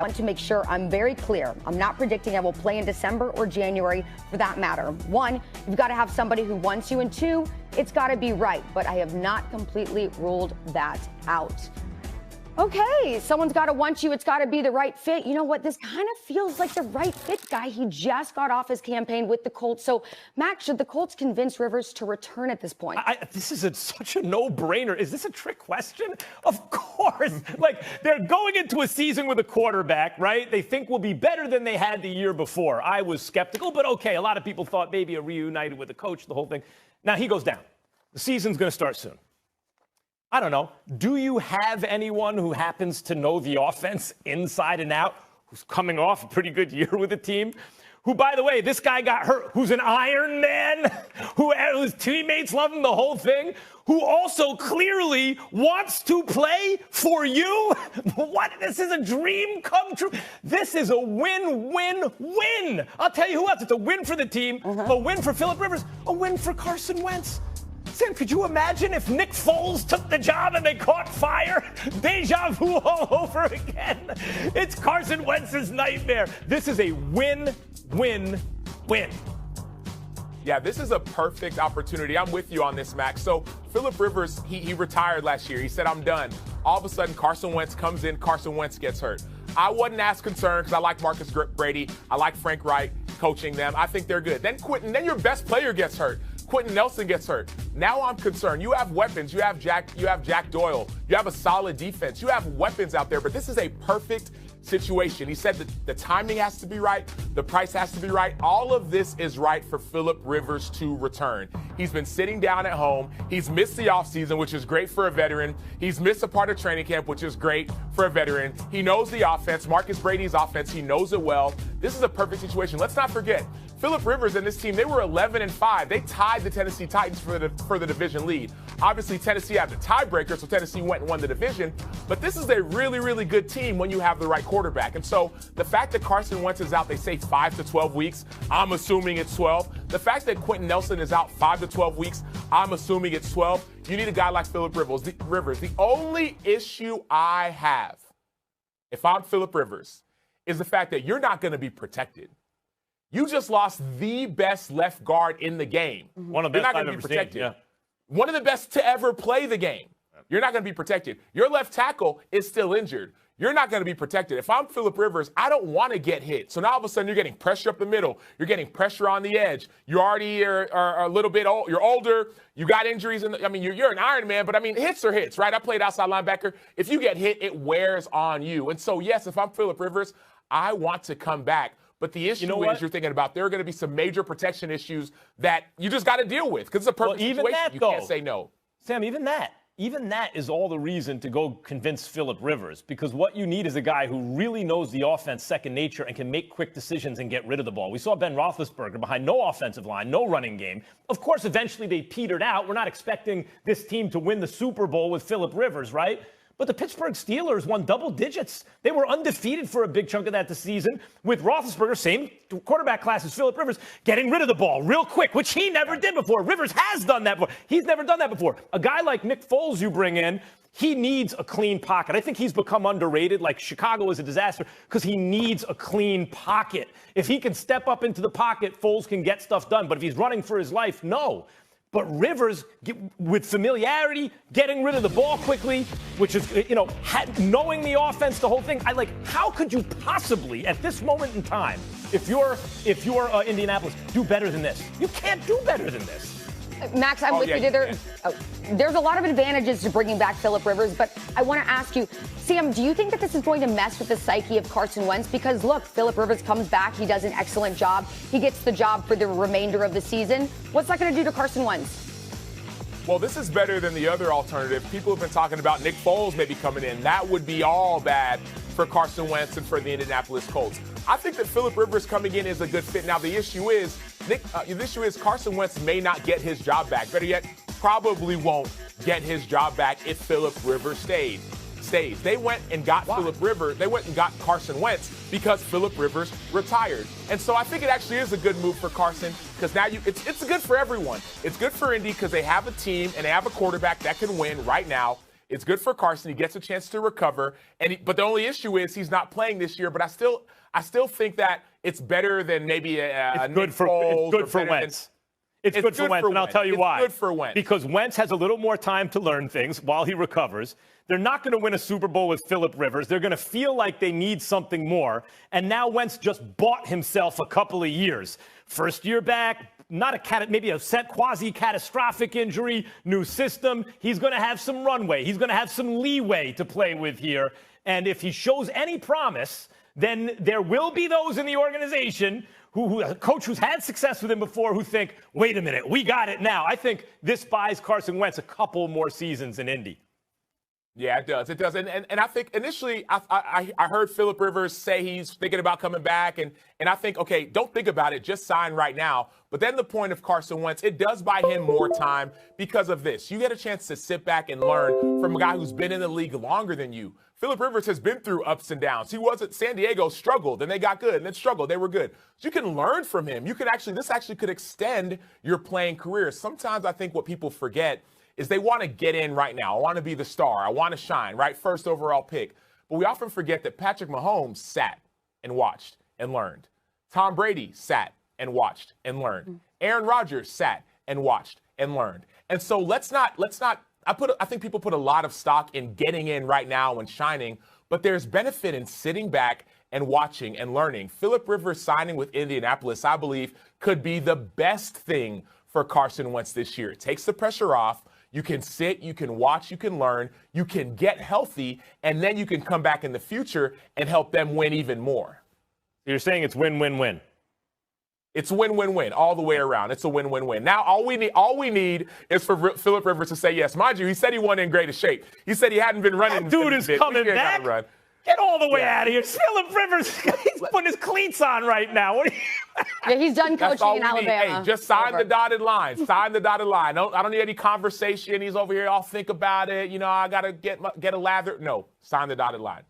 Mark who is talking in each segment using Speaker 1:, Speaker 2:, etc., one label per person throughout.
Speaker 1: I want to make sure I'm very clear. I'm not predicting I will play in December or January for that matter. One, you've got to have somebody who wants you. And two, it's got to be right. But I have not completely ruled that out. Okay, someone's got to want you. It's got to be the right fit. You know what? This kind of feels like the right fit guy. He just got off his campaign with the Colts. So, Max, should the Colts convince Rivers to return at this point?
Speaker 2: This is such a no-brainer. Is this a trick question? Of course. Like, they're going into a season with a quarterback, right? They think will be better than they had the year before. I was skeptical, but okay. A lot of people thought maybe a reunited with the coach, the whole thing. Now he goes down. The season's going to start soon. I don't know. Do you have anyone who happens to know the offense inside and out, who's coming off a pretty good year with the team? Who, by the way, this guy got hurt, who's an Iron Man, whose teammates love him, the whole thing, who also clearly wants to play for you? What? This is a dream come true. This is a win-win-win. I'll tell you who else. It's a win for the team, a win for Phillip Rivers, a win for Carson Wentz. Sam, could you imagine if Nick Foles took the job and they caught fire? Deja vu all over again. It's Carson Wentz's nightmare. This is a win-win-win.
Speaker 3: Yeah, this is a perfect opportunity. I'm with you on this, Max. So Phillip Rivers, he retired last year. He said, I'm done. All of a sudden, Carson Wentz comes in. Carson Wentz gets hurt. I wasn't as concerned because I like Marcus Brady. I like Frank Reich coaching them. I think they're good. Then your best player gets hurt. Quentin Nelson gets hurt. Now I'm concerned. You have weapons. You have Jack Doyle. You have a solid defense. You have weapons out there, but this is a perfect situation. He said that the timing has to be right. The price has to be right. All of this is right for Phillip Rivers to return. He's been sitting down at home. He's missed the offseason, which is great for a veteran. He's missed a part of training camp, which is great for a veteran. He knows the offense, Marcus Brady's offense. He knows it well. This is a perfect situation. Let's not forget, Phillip Rivers and this team, they were 11-5. They tied the Tennessee Titans for the division lead. Obviously, Tennessee had the tiebreaker, so Tennessee went and won the division. But this is a really, really good team when you have the right quarterback. And so the fact that Carson Wentz is out, they say 5 to 12 weeks. I'm assuming it's 12. The fact that Quentin Nelson is out 5 to 12 weeks, I'm assuming it's 12. You need a guy like Phillip Rivers. The only issue I have, if I'm Phillip Rivers, is the fact that you're not going to be protected. You just lost the best left guard in the game.
Speaker 2: One of the best I've ever seen, yeah.
Speaker 3: One of the best to ever play the game. You're not going to be protected. Your left tackle is still injured. You're not going to be protected. If I'm Phillip Rivers, I don't want to get hit. So now all of a sudden you're getting pressure up the middle. You're getting pressure on the edge. You already are a little bit old. You're older. You got injuries. You're an Iron Man, but hits are hits, right? I played outside linebacker. If you get hit, it wears on you. And so, yes, if I'm Phillip Rivers, I want to come back. But the issue is you're thinking about there are going to be some major protection issues that you just got to deal with because it's a perfect situation. You can't say no.
Speaker 2: Sam, even that is all the reason to go convince Phillip Rivers, because what you need is a guy who really knows the offense second nature and can make quick decisions and get rid of the ball. We saw Ben Roethlisberger behind no offensive line, no running game. Of course, eventually they petered out. We're not expecting this team to win the Super Bowl with Phillip Rivers, right? But the Pittsburgh Steelers won double digits. They were undefeated for a big chunk of that this season with Roethlisberger, same quarterback class as Phillip Rivers, getting rid of the ball real quick, which he never did before. Rivers has done that before. He's never done that before. A guy like Nick Foles you bring in, he needs a clean pocket. I think he's become underrated. Like Chicago is a disaster because he needs a clean pocket. If he can step up into the pocket, Foles can get stuff done. But if he's running for his life, no. But Rivers, with familiarity, getting rid of the ball quickly, which is, knowing the offense, the whole thing. How could you possibly, at this moment in time, if you're Indianapolis, do better than this? You can't do better than this.
Speaker 1: Max, I'm with you. There's a lot of advantages to bringing back Phillip Rivers, but I want to ask you, Sam, do you think that this is going to mess with the psyche of Carson Wentz? Because, look, Phillip Rivers comes back. He does an excellent job. He gets the job for the remainder of the season. What's that going to do to Carson Wentz?
Speaker 3: Well, this is better than the other alternative. People have been talking about Nick Foles maybe coming in. That would be all bad for Carson Wentz and for the Indianapolis Colts. I think that Phillip Rivers coming in is a good fit. Now, the issue is Carson Wentz may not get his job back. Better yet, probably won't get his job back if Phillip Rivers stays. They went and got Phillip Rivers. They went and got Carson Wentz because Phillip Rivers retired. And so I think it actually is a good move for Carson because now it's good for everyone. It's good for Indy because they have a team and they have a quarterback that can win right now. It's good for Carson. He gets a chance to recover. But the only issue is he's not playing this year. But I still think that it's better than maybe
Speaker 2: it's good for Wentz. It's good for Wentz, and I'll tell you why.
Speaker 3: It's good for Wentz.
Speaker 2: Because Wentz has a little more time to learn things while he recovers. They're not going to win a Super Bowl with Phillip Rivers. They're going to feel like they need something more. And now Wentz just bought himself a couple of years. First year back, maybe a quasi-catastrophic injury, new system. He's going to have some runway. He's going to have some leeway to play with here. And if he shows any promise, then there will be those in the organization a coach who's had success with him before who think, wait a minute, we got it now. I think this buys Carson Wentz a couple more seasons in Indy.
Speaker 3: Yeah, it does. It does. And I think initially I heard Phillip Rivers say he's thinking about coming back. And I think, okay, don't think about it. Just sign right now. But then the point of Carson Wentz, it does buy him more time because of this. You get a chance to sit back and learn from a guy who's been in the league longer than you. Phillip Rivers has been through ups and downs. He was at San Diego, struggled, and they got good, and then struggled. They were good. So you can learn from him. This actually could extend your playing career. Sometimes I think what people forget is they want to get in right now. I want to be the star. I want to shine, right? First overall pick. But we often forget that Patrick Mahomes sat and watched and learned. Tom Brady sat and watched and learned. Aaron Rodgers sat and watched and learned. And so let's not. I think people put a lot of stock in getting in right now and shining, but there's benefit in sitting back and watching and learning. Phillip Rivers signing with Indianapolis, I believe, could be the best thing for Carson Wentz this year. It takes the pressure off. You can sit, you can watch, you can learn, you can get healthy, and then you can come back in the future and help them win even more.
Speaker 2: You're saying it's win-win-win.
Speaker 3: It's win-win-win all the way around. It's a win-win-win. Now, all we need is for Phillip Rivers to say yes. Mind you, he said he wasn't in greatest shape. He said he hadn't been running.
Speaker 2: That dude is coming back. Get all the way out of here. Phillip Rivers, he's putting his cleats on right now.
Speaker 1: Yeah, he's done coaching in Alabama.
Speaker 3: Hey, just sign the dotted line. Sign the dotted line. I don't need any conversation. He's over here. I'll think about it. I got to get a lather. No, sign the dotted line.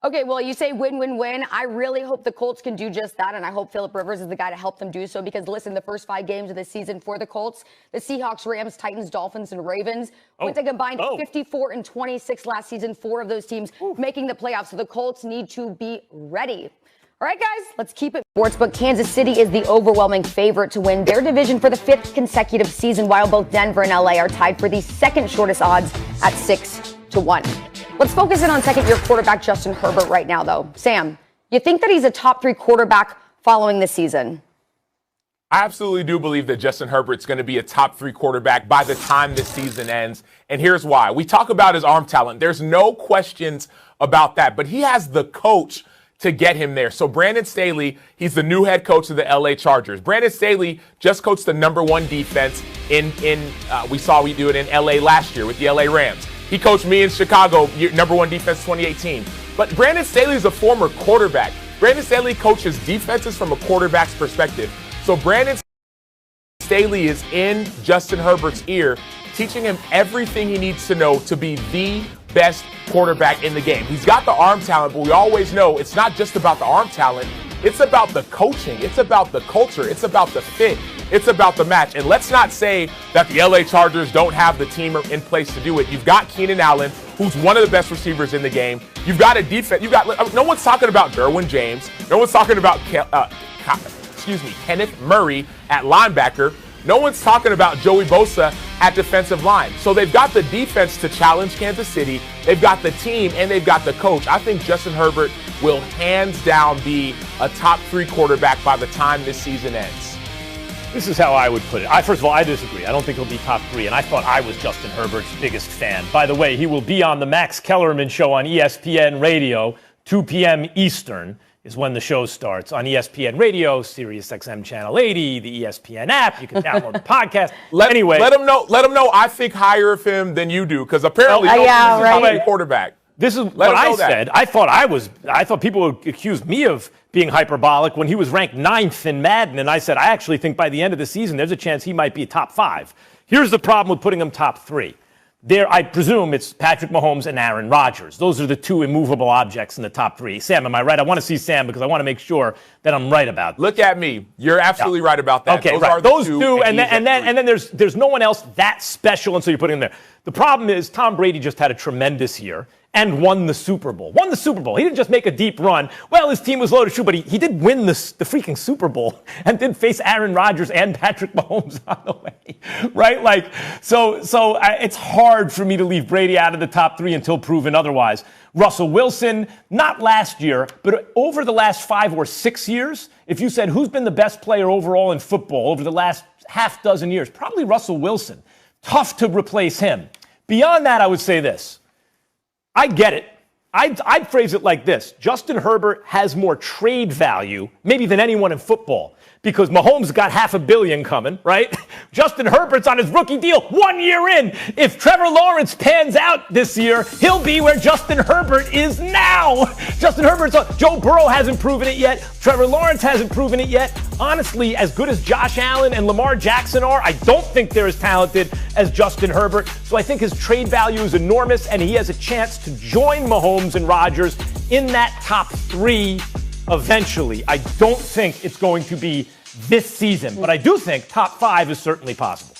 Speaker 1: Okay, well, you say win-win-win. I really hope the Colts can do just that, and I hope Phillip Rivers is the guy to help them do so because, listen, the first 5 games of the season for the Colts, the Seahawks, Rams, Titans, Dolphins, and Ravens, went to combined 54-26 last season, 4 of those teams making the playoffs, so the Colts need to be ready. All right, guys, let's keep it sportsbook. Kansas City is the overwhelming favorite to win their division for the 5th consecutive season, while both Denver and LA are tied for the second shortest odds at 6-1. Let's focus in on second-year quarterback Justin Herbert right now, though. Sam, you think that he's a top 3 quarterback following this season?
Speaker 3: I absolutely do believe that Justin Herbert's going to be a top 3 quarterback by the time this season ends. And here's why. We talk about his arm talent. There's no questions about that. But he has the coach to get him there. So Brandon Staley, he's the new head coach of the LA Chargers. Brandon Staley just coached the #1 defense we saw we do it in LA last year with the LA Rams. He coached me in Chicago, #1 defense 2018. But Brandon Staley is a former quarterback. Brandon Staley coaches defenses from a quarterback's perspective. So Brandon Staley is in Justin Herbert's ear, teaching him everything he needs to know to be the best quarterback in the game. He's got the arm talent, but we always know it's not just about the arm talent. It's about the coaching. It's about the culture. It's about the fit. It's about the match. And let's not say that the LA Chargers don't have the team in place to do it. You've got Keenan Allen, who's one of the best receivers in the game. You've got a defense. No one's talking about Derwin James. No one's talking about Kenneth Murray at linebacker. No one's talking about Joey Bosa at defensive line. So they've got the defense to challenge Kansas City. They've got the team, and they've got the coach. I think Justin Herbert will hands down be a top 3 quarterback by the time this season ends.
Speaker 2: This is how I would put it. First of all, I disagree. I don't think he'll be top 3, and I thought I was Justin Herbert's biggest fan. By the way, he will be on the Max Kellerman Show on ESPN Radio, 2 p.m. Eastern is when the show starts on ESPN Radio, Sirius XM Channel 80, the ESPN app. You can download the podcast.
Speaker 3: Let him know I think higher of him than you do, because apparently he's a top quarterback.
Speaker 2: This is what I said. I thought people would accuse me of being hyperbolic when he was ranked 9th in Madden, and I said I actually think by the end of the season there's a chance he might be top 5. Here's the problem with putting him top 3. I presume it's Patrick Mahomes and Aaron Rodgers. Those are the two immovable objects in the top three. Sam, am I right? I want to see Sam because I want to make sure that I'm right about that.
Speaker 3: Look at me. You're absolutely right about that.
Speaker 2: Okay,
Speaker 3: those
Speaker 2: right.
Speaker 3: are the
Speaker 2: Those
Speaker 3: two,
Speaker 2: two, and then there's no one else that special, and so you're putting him there. The problem is Tom Brady just had a tremendous year and won the Super Bowl. He didn't just make a deep run. Well, his team was loaded, true, but he did win the freaking Super Bowl and did face Aaron Rodgers and Patrick Mahomes on the way, right? Like, so it's hard for me to leave Brady out of the top three until proven otherwise. Russell Wilson, not last year, but over the last 5 or 6 years, if you said who's been the best player overall in football over the last half dozen years, probably Russell Wilson. Tough to replace him. Beyond that, I would say this. I get it. I'd phrase it like this. Justin Herbert has more trade value, maybe than anyone in football, because Mahomes got $500 million coming, right? Justin Herbert's on his rookie deal 1 year in. If Trevor Lawrence pans out this year, he'll be where Justin Herbert is now. Joe Burrow hasn't proven it yet. Trevor Lawrence hasn't proven it yet. Honestly, as good as Josh Allen and Lamar Jackson are, I don't think they're as talented as Justin Herbert. So I think his trade value is enormous, and he has a chance to join Mahomes and Rodgers in that top three eventually. I don't think it's going to be this season, but I do think top 5 is certainly possible.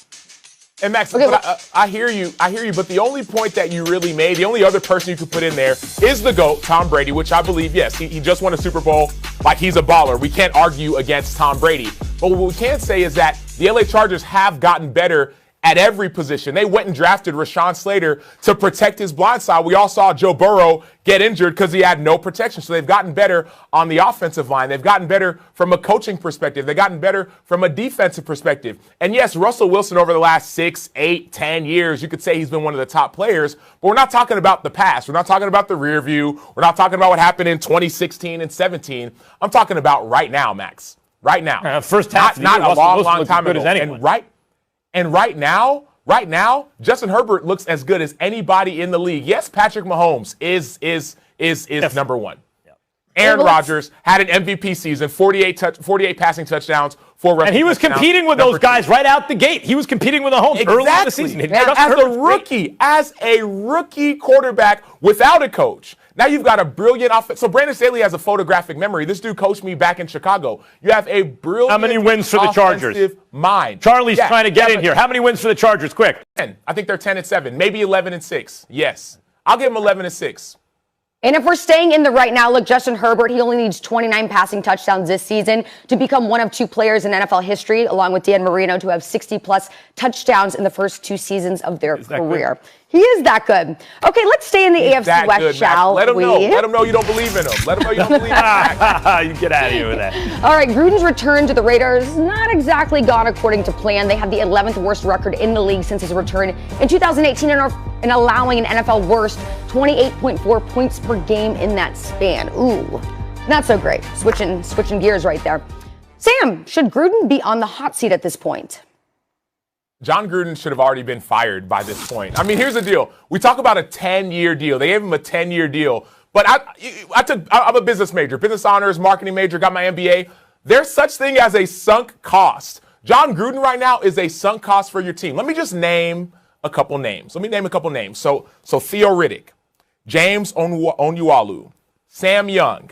Speaker 3: And Max, okay, I hear you, but the only point that you really made, the only other person you could put in there is the GOAT, Tom Brady, which I believe, yes, he just won a Super Bowl, like he's a baller. We can't argue against Tom Brady. But what we can say is that the LA Chargers have gotten better at every position. They went and drafted Rashawn Slater to protect his blind side. We all saw Joe Burrow get injured because he had no protection. So they've gotten better on the offensive line. They've gotten better from a coaching perspective. They've gotten better from a defensive perspective. And yes, Russell Wilson over the last 6, 8, 10 years, you could say he's been one of the top players, but we're not talking about the past. We're not talking about the rear view. We're not talking about what happened in 2016 and 17. I'm talking about right now, Max. Right now.
Speaker 2: First half
Speaker 3: not a long time ago.
Speaker 2: And
Speaker 3: right now, Justin Herbert looks as good as anybody in the league. Yes, Patrick Mahomes is number one. Yeah. Aaron Rodgers had an MVP season, 48 passing touchdowns, 4 rushing.
Speaker 2: And he was competing with those guys right out the gate. He was competing with Mahomes early in the season.
Speaker 3: As a rookie quarterback without a coach. Now you've got a brilliant offense. So Brandon Staley has a photographic memory. This dude coached me back in Chicago. You have a brilliant
Speaker 2: How many wins for the Chargers?
Speaker 3: Mind.
Speaker 2: Charlie's trying to get in here. How many wins for the Chargers? Quick.
Speaker 3: 10. I think they're 10-7, maybe 11-6. Yes. I'll give them 11-6.
Speaker 1: And if we're staying in the right now, look, Justin Herbert, he only needs 29 passing touchdowns this season to become one of 2 players in NFL history, along with Dan Marino, to have 60-plus touchdowns in the first 2 seasons of their career. Good? He is that good. Okay, let's stay in the AFC West, shall we?
Speaker 3: Let him know you don't believe in him. Let him know you don't believe in him.
Speaker 2: You get out of here with that.
Speaker 1: All right, Gruden's return to the Raiders not exactly gone according to plan. They have the 11th worst record in the league since his return in 2018 and allowing an NFL worst 28.4 points per game in that span. Ooh, not so great. Switching gears right there. Sam, should Gruden be on the hot seat at this point?
Speaker 3: John Gruden should have already been fired by this point. I mean, here's the deal. We talk about a 10-year deal. They gave him a 10-year deal. But I'm a business major, business honors, marketing major, got my MBA. There's such thing as a sunk cost. John Gruden right now is a sunk cost for your team. Let me just name a couple names. So Theo Riddick, James Onwualu, Sam Young,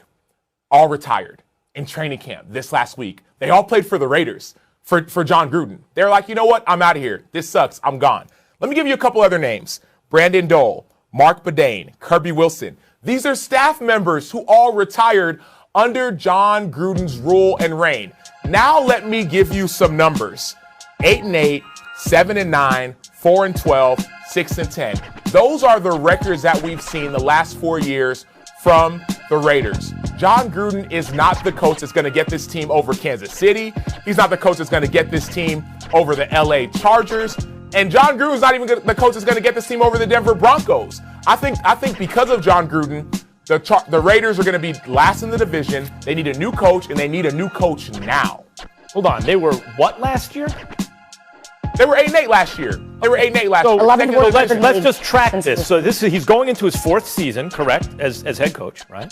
Speaker 3: all retired in training camp this last week. They all played for the Raiders. For John Gruden. They're like, you know what? I'm out of here. This sucks. I'm gone. Let me give you a couple other names. Brandon Dole, Mark Badane, Kirby Wilson. These are staff members who all retired under John Gruden's rule and reign. Now let me give you some numbers. 8-8, 7-9, 4-12, 6-10. Those are the records that we've seen the last 4 years from the Raiders. John Gruden is not the coach that's going to get this team over Kansas City. He's not the coach that's going to get this team over the LA Chargers. And John Gruden's not even the coach that's going to get this team over the Denver Broncos. I think because of John Gruden, the Raiders are going to be last in the division. They need a new coach, and they need a new coach now.
Speaker 2: Hold on. They were what last year?
Speaker 3: They were 8-8 last year.
Speaker 2: Let's just track this. So he's going into his 4th season, correct, as head coach, right?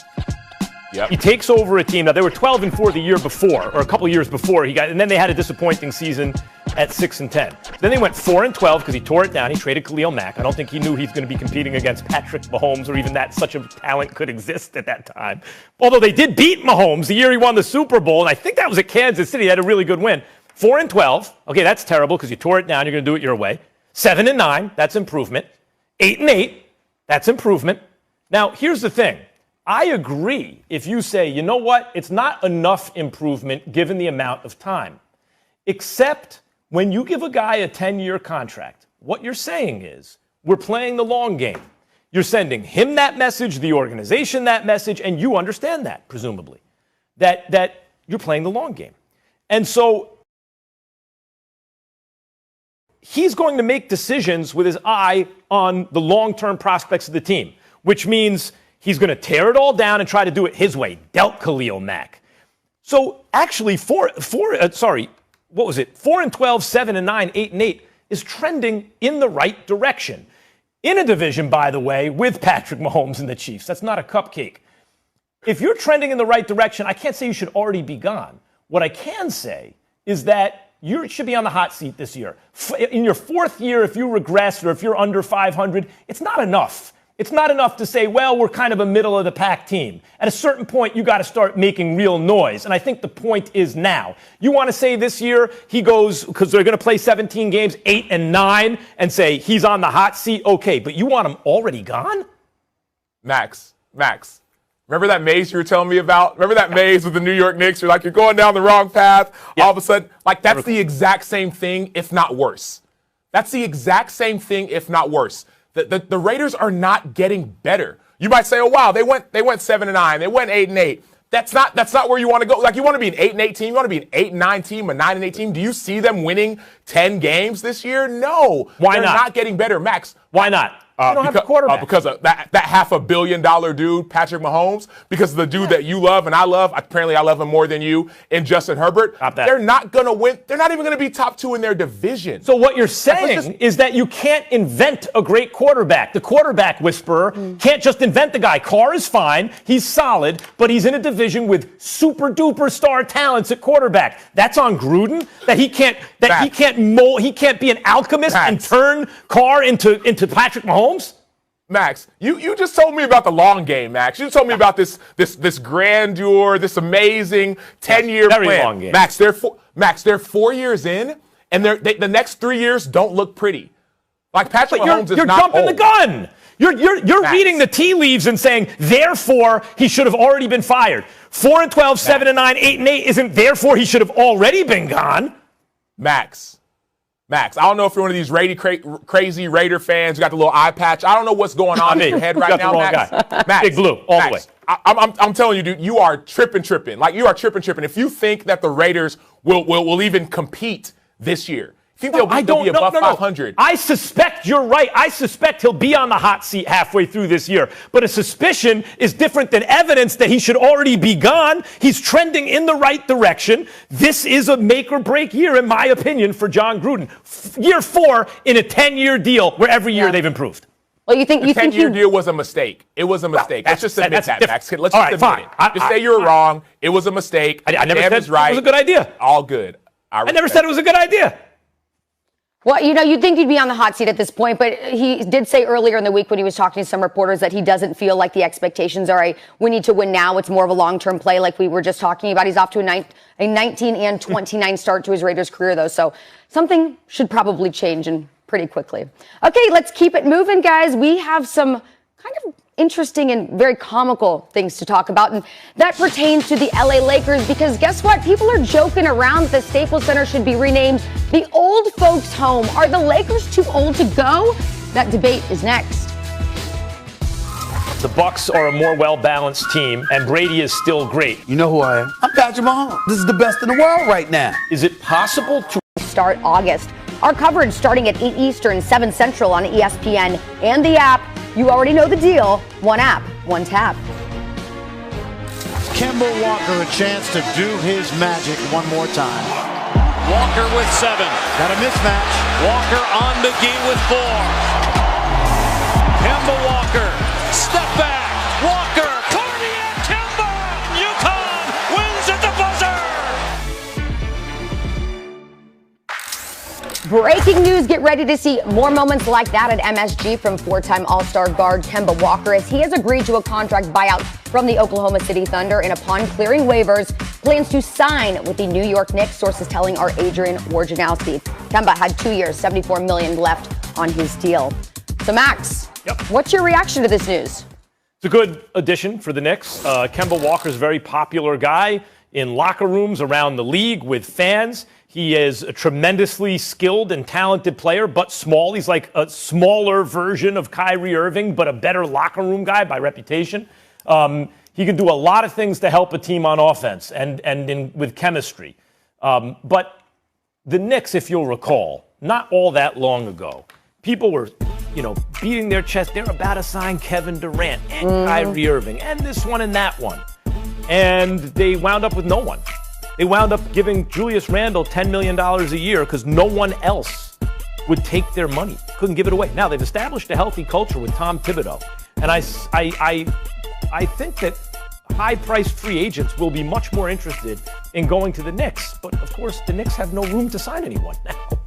Speaker 3: Yep.
Speaker 2: He takes over a team. Now, they were 12-4 the year before, or a couple years before. And then they had a disappointing season at 6-10. Then they went 4-12 because he tore it down. He traded Khalil Mack. I don't think he knew he's going to be competing against Patrick Mahomes, or even that such a talent could exist at that time. Although they did beat Mahomes the year he won the Super Bowl, and I think that was at Kansas City. They had a really good win. 4-12. Okay, that's terrible because you tore it down. You're going to do it your way. 7-9. That's improvement. 8-8. That's improvement. Now, here's the thing. I agree if you say, you know what, it's not enough improvement given the amount of time. Except when you give a guy a 10-year contract, what you're saying is we're playing the long game. You're sending him that message, the organization that message, and you understand that, presumably, that you're playing the long game. And so he's going to make decisions with his eye on the long-term prospects of the team, which means he's going to tear it all down and try to do it his way. Dealt Khalil Mack. So actually, 4-12, 7-9, 8-8 is trending in the right direction. In a division, by the way, with Patrick Mahomes and the Chiefs. That's not a cupcake. If you're trending in the right direction, I can't say you should already be gone. What I can say is that you should be on the hot seat this year. In your fourth year, if you regress or if you're under 500, it's not enough. It's not enough to say, well, we're kind of a middle-of-the-pack team. At a certain point, you got to start making real noise. And I think the point is now. You want to say this year he goes, because they're going to play 17 games, 8-9, and say he's on the hot seat? Okay, but you want him already gone?
Speaker 3: Max. Remember that maze you were telling me about? Remember that maze with the New York Knicks? You're like, you're going down the wrong path. Yeah. All of a sudden, like, that's the exact same thing, if not worse. That's the exact same thing, if not worse. The Raiders are not getting better. You might say, oh, wow, they went 7-9. They went 8-8. That's not where you want to go. Like, you want to be an 8-8 team. You want to be an 8-9 team, a 9-8 team. Do you see them winning 10 games this year? No.
Speaker 2: Why
Speaker 3: They're
Speaker 2: not?
Speaker 3: not getting better. Max.
Speaker 2: Why not? You don't have a quarterback.
Speaker 3: Because of that $500 million dude, Patrick Mahomes, because of the dude that you love and I love. Apparently, I love him more than you, and Justin Herbert.
Speaker 2: They're
Speaker 3: not going to win. They're not even going to be top 2 in their division.
Speaker 2: So what you're saying is that you can't invent a great quarterback. The quarterback whisperer can't just invent the guy. Carr is fine. He's solid, but he's in a division with super-duper star talents at quarterback. That's on Gruden, that he can't be an alchemist and turn Carr into Patrick Mahomes?
Speaker 3: Max, you just told me about the long game, Max. You told me about this grandeur, this amazing 10-year plan.
Speaker 2: Very long game.
Speaker 3: Max, they're 4 years in, and the next 3 years don't look pretty. Like, Patrick Mahomes is not old.
Speaker 2: You're jumping the gun. You're reading the tea leaves and saying, therefore, he should have already been fired. 4-12, 7-9, 8-8 isn't therefore he should have already been gone.
Speaker 3: Max, I don't know if you're one of these crazy Raider fans. You got the little eye patch. I don't know what's going on in your head right now, Max. Max.
Speaker 2: Big blue, all the way.
Speaker 3: I'm telling you, dude, you are tripping. Like, you are tripping. If you think that the Raiders will even compete this year, you think they'll be above 500.
Speaker 2: I suspect you're right. I suspect he'll be on the hot seat halfway through this year. But a suspicion is different than evidence that he should already be gone. He's trending in the right direction. This is a make or break year, in my opinion, for John Gruden. Year 4 in a 10-year deal where every year they've improved.
Speaker 1: Well, you think
Speaker 3: the 10-year deal was a mistake. It was a mistake. Let's just admit that, Max. Let's just admit it. Just say you were wrong. It was a mistake.
Speaker 2: I never said it was a good idea.
Speaker 3: All good.
Speaker 2: I never said it was a good idea.
Speaker 1: Well, you'd think he'd be on the hot seat at this point, but he did say earlier in the week when he was talking to some reporters that he doesn't feel like the expectations are we need to win now. It's more of a long-term play like we were just talking about. He's off to a 19 and 29 start to his Raiders career, though, so something should probably change and pretty quickly. Okay, let's keep it moving, guys. We have some kind of interesting and very comical things to talk about, and that pertains to the LA Lakers, because guess what? People are joking around that the Staples Center should be renamed the Old Folks Home. Are the Lakers too old to go? That debate is next.
Speaker 2: The Bucks are a more well-balanced team, and Brady is still great.
Speaker 4: You know who I am? I'm Patrick Mahomes. This is the best in the world right now.
Speaker 2: Is it possible to
Speaker 1: start August? Our coverage starting at 8 Eastern, 7 Central on ESPN and the app. You already know the deal. One app, one tap.
Speaker 5: Kemba Walker a chance to do his magic one more time.
Speaker 6: Walker with 7.
Speaker 5: Got a mismatch.
Speaker 6: Walker on McGee with 4. Kemba Walker, step back. Walker, Cardiac Kemba.
Speaker 1: Breaking news, get ready to see more moments like that at MSG from four-time All-Star guard Kemba Walker, as he has agreed to a contract buyout from the Oklahoma City Thunder, and upon clearing waivers, plans to sign with the New York Knicks, sources telling our Adrian Wojnarowski. Kemba had 2 years, $74 million left on his deal. So Max, what's your reaction to this news?
Speaker 2: It's a good addition for the Knicks. Kemba Walker's a very popular guy in locker rooms around the league with fans. He is a tremendously skilled and talented player, but small. He's like a smaller version of Kyrie Irving, but a better locker room guy by reputation. He can do a lot of things to help a team on offense and with chemistry. But the Knicks, if you'll recall, not all that long ago, people were, beating their chest. They're about to sign Kevin Durant and Kyrie Irving and this one and that one. And they wound up with no one. They wound up giving Julius Randle $10 million a year because no one else would take their money. Couldn't give it away. Now, they've established a healthy culture with Tom Thibodeau. And I think that high-priced free agents will be much more interested in going to the Knicks. But, of course, the Knicks have no room to sign anyone now.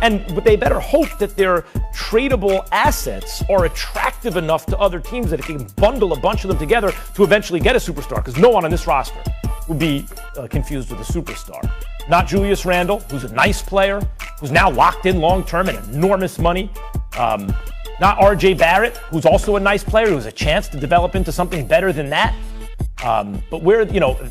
Speaker 2: And they better hope that their tradable assets are attractive enough to other teams that it can bundle a bunch of them together to eventually get a superstar, because no one on this roster would be confused with a superstar. Not Julius Randle, who's a nice player, who's now locked in long-term at enormous money. Not R.J. Barrett, who's also a nice player, who has a chance to develop into something better than that. But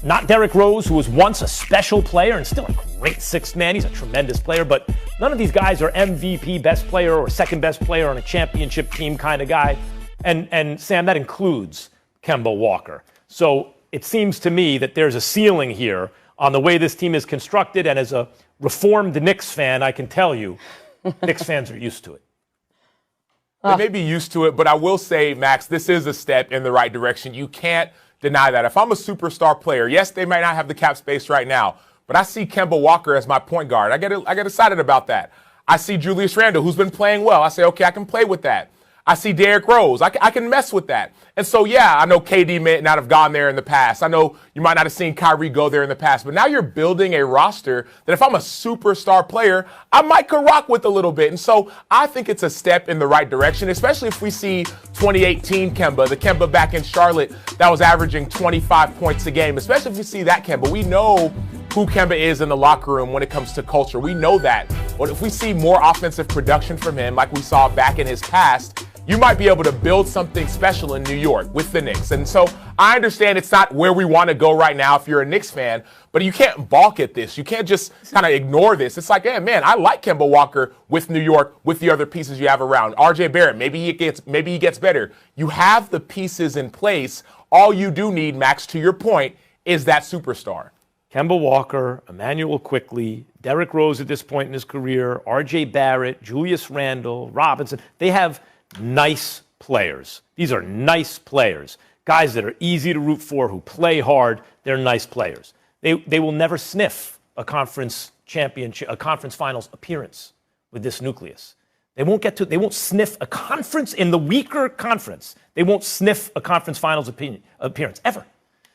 Speaker 2: not Derrick Rose, who was once a special player and still a great sixth man. He's a tremendous player, but none of these guys are MVP best player or second best player on a championship team kind of guy. And Sam, that includes Kemba Walker. So it seems to me that there's a ceiling here on the way this team is constructed. And as a reformed Knicks fan, I can tell you, Knicks fans are used to it.
Speaker 3: They may be used to it, but I will say, Max, this is a step in the right direction. You can't deny that. If I'm a superstar player, yes, they might not have the cap space right now, but I see Kemba Walker as my point guard. I get excited about that. I see Julius Randle, who's been playing well. I say, okay, I can play with that. I see Derrick Rose. I can mess with that. And so, yeah, I know KD may not have gone there in the past. I know you might not have seen Kyrie go there in the past. But now you're building a roster that if I'm a superstar player, I might could rock with a little bit. And so I think it's a step in the right direction, especially if we see 2018 Kemba, the Kemba back in Charlotte that was averaging 25 points a game, especially if we see that Kemba. We know who Kemba is in the locker room when it comes to culture. We know that. But if we see more offensive production from him like we saw back in his past, you might be able to build something special in New York with the Knicks. And so I understand it's not where we want to go right now if you're a Knicks fan, but you can't balk at this. You can't just kind of ignore this. It's like, hey, man, I like Kemba Walker with New York, with the other pieces you have around. R.J. Barrett, maybe he gets better. You have the pieces in place. All you do need, Max, to your point, is that superstar.
Speaker 2: Kemba Walker, Emmanuel Quickley, Derrick Rose at this point in his career, R.J. Barrett, Julius Randle, Robinson. They have nice players. These are nice players. Guys that are easy to root for, who play hard. They're nice players. They will never sniff a conference championship, a conference finals appearance with this nucleus. They won't sniff a conference in the weaker conference. They won't sniff a conference finals appearance ever.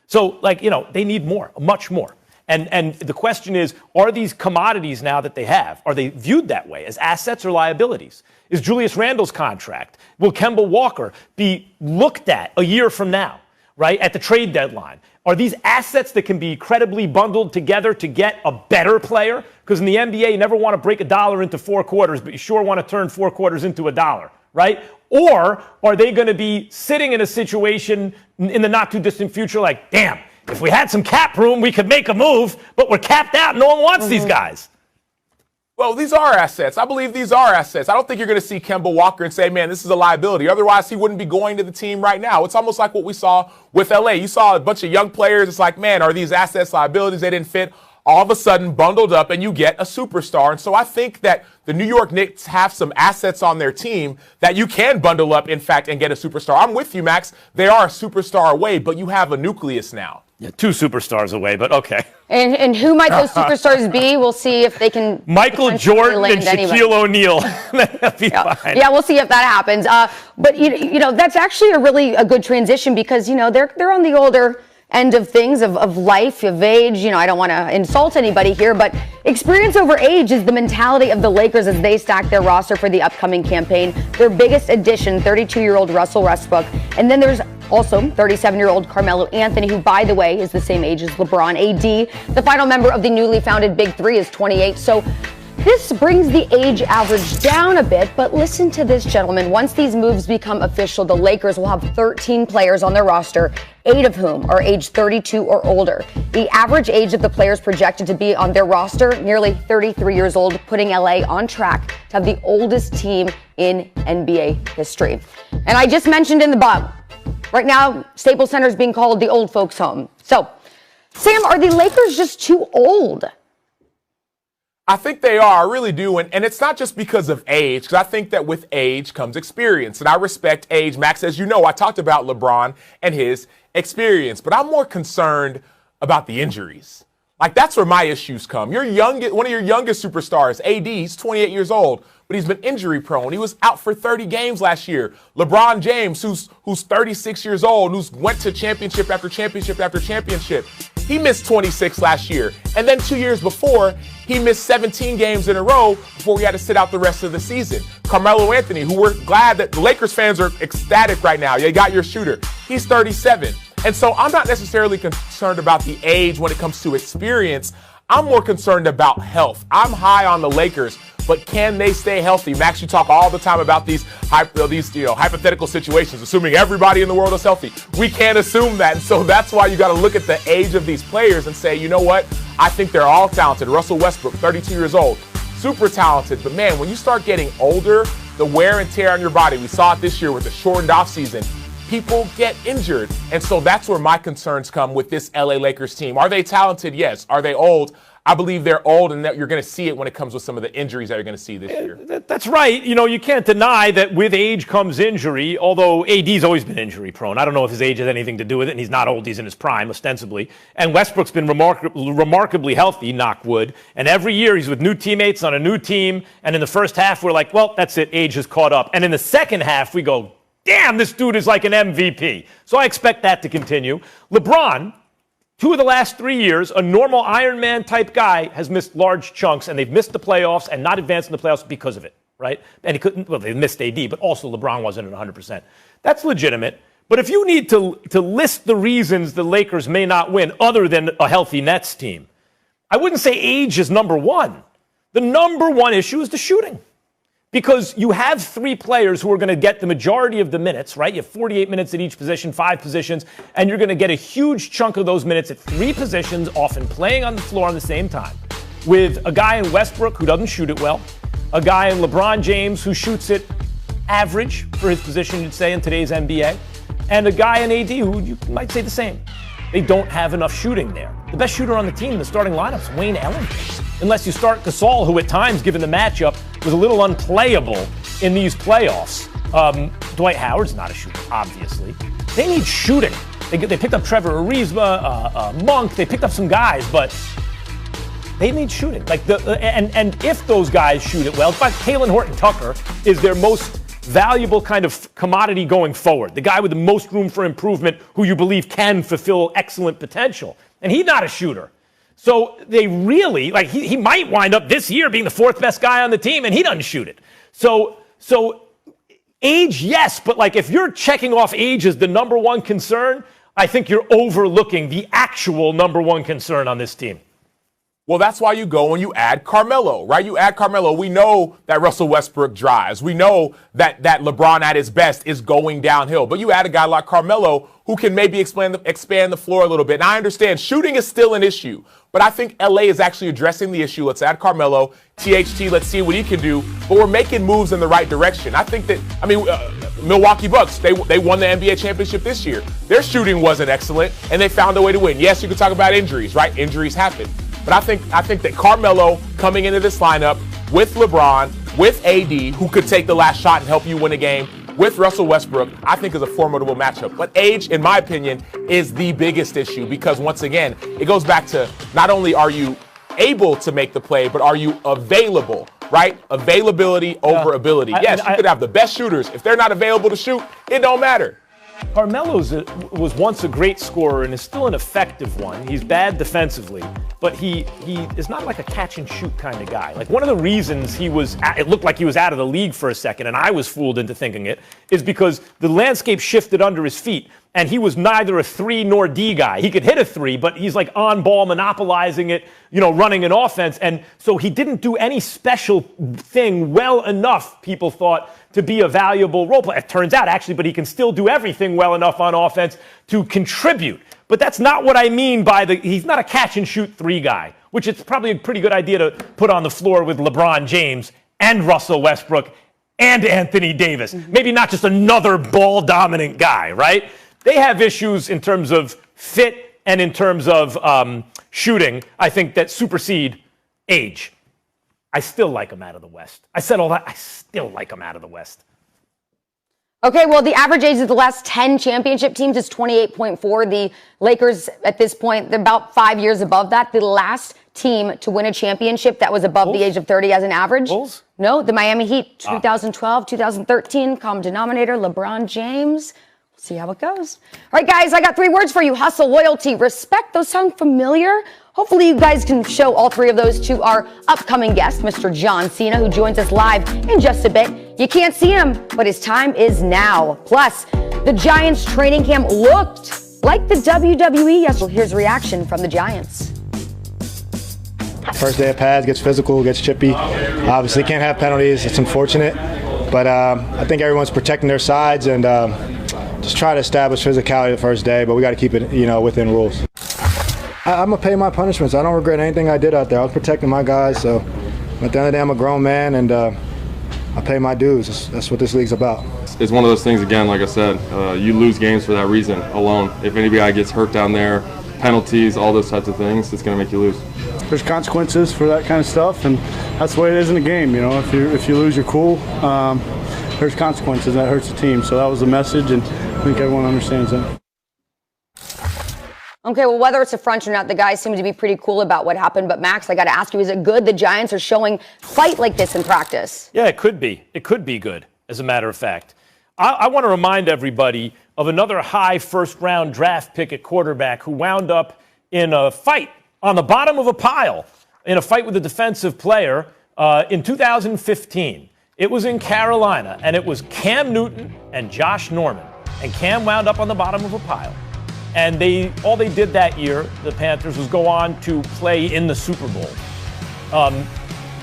Speaker 2: So, they need more, much more. And the question is, are these commodities now that they have, are they viewed that way as assets or liabilities? Is Julius Randle's contract, will Kemba Walker be looked at a year from now, right, at the trade deadline? Are these assets that can be credibly bundled together to get a better player? Because in the NBA, you never want to break a dollar into 4 quarters, but you sure want to turn 4 quarters into a dollar, right? Or are they going to be sitting in a situation in the not-too-distant future like, damn, if we had some cap room, we could make a move, but we're capped out. No one wants these guys.
Speaker 3: Well, these are assets. I believe these are assets. I don't think you're going to see Kemba Walker and say, man, this is a liability. Otherwise, he wouldn't be going to the team right now. It's almost like what we saw with LA. You saw a bunch of young players. It's like, man, are these assets, liabilities? They didn't fit. All of a sudden, bundled up, and you get a superstar. And so I think that the New York Knicks have some assets on their team that you can bundle up, in fact, and get a superstar. I'm with you, Max. They are a superstar away, but you have a nucleus now.
Speaker 2: Yeah, 2 superstars away, but okay.
Speaker 1: And who might those superstars be? We'll see if they can.
Speaker 2: Michael Jordan and Shaquille O'Neal. That'd be fine.
Speaker 1: Yeah, we'll see if that happens. But you know, that's actually a good transition because they're on the older end of things, of life, of age. You know, I don't want to insult anybody here, but experience over age is the mentality of the Lakers as they stack their roster for the upcoming campaign. Their biggest addition, 32-year-old Russell Westbrook. And then there's also 37-year-old Carmelo Anthony, who, by the way, is the same age as LeBron. AD, the final member of the newly founded Big Three, is 28. So this brings the age average down a bit, but listen to this, gentlemen. Once these moves become official, the Lakers will have 13 players on their roster, 8 of whom are age 32 or older. The average age of the players projected to be on their roster, nearly 33 years old, putting LA on track to have the oldest team in NBA history. And I just mentioned in the bottom, right now, Staples Center is being called the old folks' home. So, Sam, are the Lakers just too old?
Speaker 3: I think they are. I really do. And it's not just because of age, because I think that with age comes experience. And I respect age. Max, as you know, I talked about LeBron and his experience. But I'm more concerned about the injuries. Like, that's where my issues come. One of your youngest superstars, AD, he's 28 years old, but he's been injury prone. He was out for 30 games last year. LeBron James, who's 36 years old, who's went to championship after championship after championship, he missed 26 last year. And then 2 years before, he missed 17 games in a row before he had to sit out the rest of the season. Carmelo Anthony, who we're glad that the Lakers fans are ecstatic right now. You got your shooter. He's 37. And so I'm not necessarily concerned about the age when it comes to experience. I'm more concerned about health. I'm high on the Lakers, but can they stay healthy? Max, you talk all the time about these hypothetical situations, assuming everybody in the world is healthy. We can't assume that. And so that's why you got to look at the age of these players and say, you know what? I think they're all talented. Russell Westbrook, 32 years old, super talented. But man, when you start getting older, the wear and tear on your body, we saw it this year with the shortened offseason, people get injured. And so that's where my concerns come with this LA Lakers team. Are they talented? Yes. Are they old? I believe they're old, and that you're going to see it when it comes with some of the injuries that you're going to see this year.
Speaker 2: That's right. You know, you can't deny that with age comes injury, although AD's always been injury prone. I don't know if his age has anything to do with it, and he's not old. He's in his prime, ostensibly. And Westbrook's been remarkably healthy, knock wood. And every year he's with new teammates on a new team. And in the first half, we're like, well, that's it. Age has caught up. And in the second half, we go, damn, this dude is like an MVP. So I expect that to continue. LeBron, 2 of the last 3 years, a normal Iron Man type guy has missed large chunks, and they've missed the playoffs and not advanced in the playoffs because of it, right? And he couldn't, well, they missed AD, but also LeBron wasn't at 100%. That's legitimate. But if you need to list the reasons the Lakers may not win other than a healthy Nets team, I wouldn't say age is number one. The number one issue is the shooting. Because you have 3 players who are going to get the majority of the minutes, right? You have 48 minutes at each position, 5 positions, and you're going to get a huge chunk of those minutes at 3 positions, often playing on the floor at the same time, with a guy in Westbrook who doesn't shoot it well, a guy in LeBron James who shoots it average for his position, you'd say, in today's NBA, and a guy in AD who you might say the same. They don't have enough shooting there. The best shooter on the team in the starting lineup is Wayne Ellington. Unless you start Gasol, who at times, given the matchup, was a little unplayable in these playoffs. Dwight Howard's not a shooter, obviously. They need shooting. They picked up Trevor Ariza, Monk. They picked up some guys, but they need shooting. And if those guys shoot it well, in fact, Talen Horton-Tucker is their most valuable kind of commodity going forward. The guy with the most room for improvement who you believe can fulfill excellent potential. And he's not a shooter. So they really, he might wind up this year being the 4th best guy on the team, and he doesn't shoot it. So age, yes, but if you're checking off age as the number one concern, I think you're overlooking the actual number one concern on this team.
Speaker 3: Well, that's why you go and you add Carmelo, right? You add Carmelo. We know that Russell Westbrook drives. We know that LeBron at his best is going downhill. But you add a guy like Carmelo who can maybe expand the floor a little bit. And I understand shooting is still an issue, but I think LA is actually addressing the issue. Let's add Carmelo, THT, let's see what he can do. But we're making moves in the right direction. I think that, Milwaukee Bucks, they won the NBA championship this year. Their shooting wasn't excellent, and they found a way to win. Yes, you can talk about injuries, right? Injuries happen. But I think that Carmelo coming into this lineup with LeBron, with AD, who could take the last shot and help you win a game, with Russell Westbrook, I think is a formidable matchup. But age, in my opinion, is the biggest issue because, once again, it goes back to not only are you able to make the play, but are you available, right? Availability over ability. Yes, you could have the best shooters. If they're not available to shoot, it don't matter.
Speaker 2: Carmelo was once a great scorer and is still an effective one. He's bad defensively, but he is not like a catch and shoot kind of guy. Like one of the reasons it looked like he was out of the league for a second, and I was fooled into thinking it, is because the landscape shifted under his feet, and he was neither a 3 nor D guy. He could hit a 3, but he's like on ball, monopolizing it, running an offense, and so he didn't do any special thing well enough, people thought, to be a valuable role player. It turns out, actually, but he can still do everything well enough on offense to contribute. But that's not what I mean by he's not a catch-and-shoot 3 guy, which it's probably a pretty good idea to put on the floor with LeBron James and Russell Westbrook and Anthony Davis. Maybe not just another ball-dominant guy, right? They have issues in terms of fit and in terms of shooting, I think, that supersede age. I still like him out of the West. I said all that. I still like him out of the West.
Speaker 1: Okay, well, the average age of the last 10 championship teams is 28.4. The Lakers, at this point, they're about 5 years above that. The last team to win a championship that was above the age of 30 as an average.
Speaker 2: Bulls?
Speaker 1: No, the Miami Heat, 2012, 2013, common denominator, LeBron James. See how it goes. All right, guys, I got 3 words for you. Hustle, loyalty, respect. Those sound familiar? Hopefully you guys can show all 3 of those to our upcoming guest, Mr. John Cena, who joins us live in just a bit. You can't see him, but his time is now. Plus, the Giants training camp looked like the WWE yesterday. Here's a reaction from the Giants.
Speaker 7: First day of pads, gets physical, gets chippy. Obviously can't have penalties. It's unfortunate. But I think everyone's protecting their sides and just try to establish physicality the first day, but we got to keep it, within rules. I'm going to pay my punishments. I don't regret anything I did out there. I was protecting my guys, so at the end of the day, I'm a grown man, and I pay my dues. That's what this league's about.
Speaker 8: It's one of those things, again, like I said, you lose games for that reason alone. If any guy gets hurt down there, penalties, all those types of things, it's going to make you lose.
Speaker 9: There's consequences for that kind of stuff, and that's the way it is in the game. If you lose your cool, there's consequences. That hurts the team. So that was the message, and I think everyone understands that.
Speaker 1: Okay, well, whether it's a front or not, the guys seem to be pretty cool about what happened. But, Max, I got to ask you, is it good the Giants are showing fight like this in practice?
Speaker 2: Yeah, it could be. It could be good, as a matter of fact. I want to remind everybody of another high first-round draft pick at quarterback who wound up in a fight on the bottom of a pile, in a fight with a defensive player in 2015. It was in Carolina, and it was Cam Newton and Josh Norman. And Cam wound up on the bottom of a pile. And all they did that year, the Panthers, was go on to play in the Super Bowl. I'm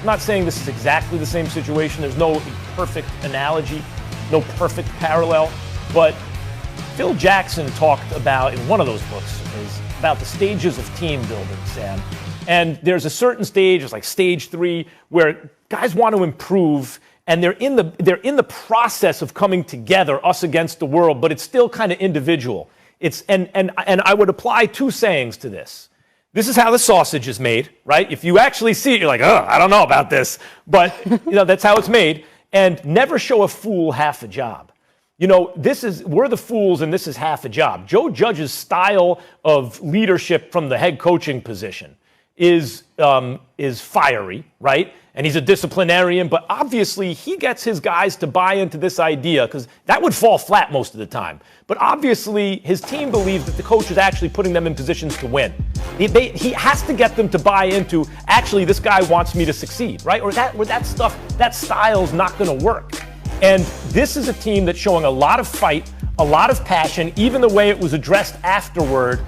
Speaker 2: not saying this is exactly the same situation. There's no perfect analogy, no perfect parallel. But Phil Jackson talked about, in one of those books, about the stages of team building, Sam. And there's a certain stage, it's like stage 3, where guys want to improve, and they're in the process of coming together, us against the world, but it's still kind of individual. And I would apply 2 sayings to this. This is how the sausage is made, right? If you actually see it, you're like, I don't know about this. But, that's how it's made. And never show a fool half a job. We're the fools and this is half a job. Joe Judge's style of leadership from the head coaching position is fiery, right? And he's a disciplinarian, but obviously he gets his guys to buy into this idea because that would fall flat most of the time. But obviously his team believes that the coach is actually putting them in positions to win. He has to get them to buy into, actually, this guy wants me to succeed, right? Or that style's not going to work. And this is a team that's showing a lot of fight, a lot of passion, even the way it was addressed afterward.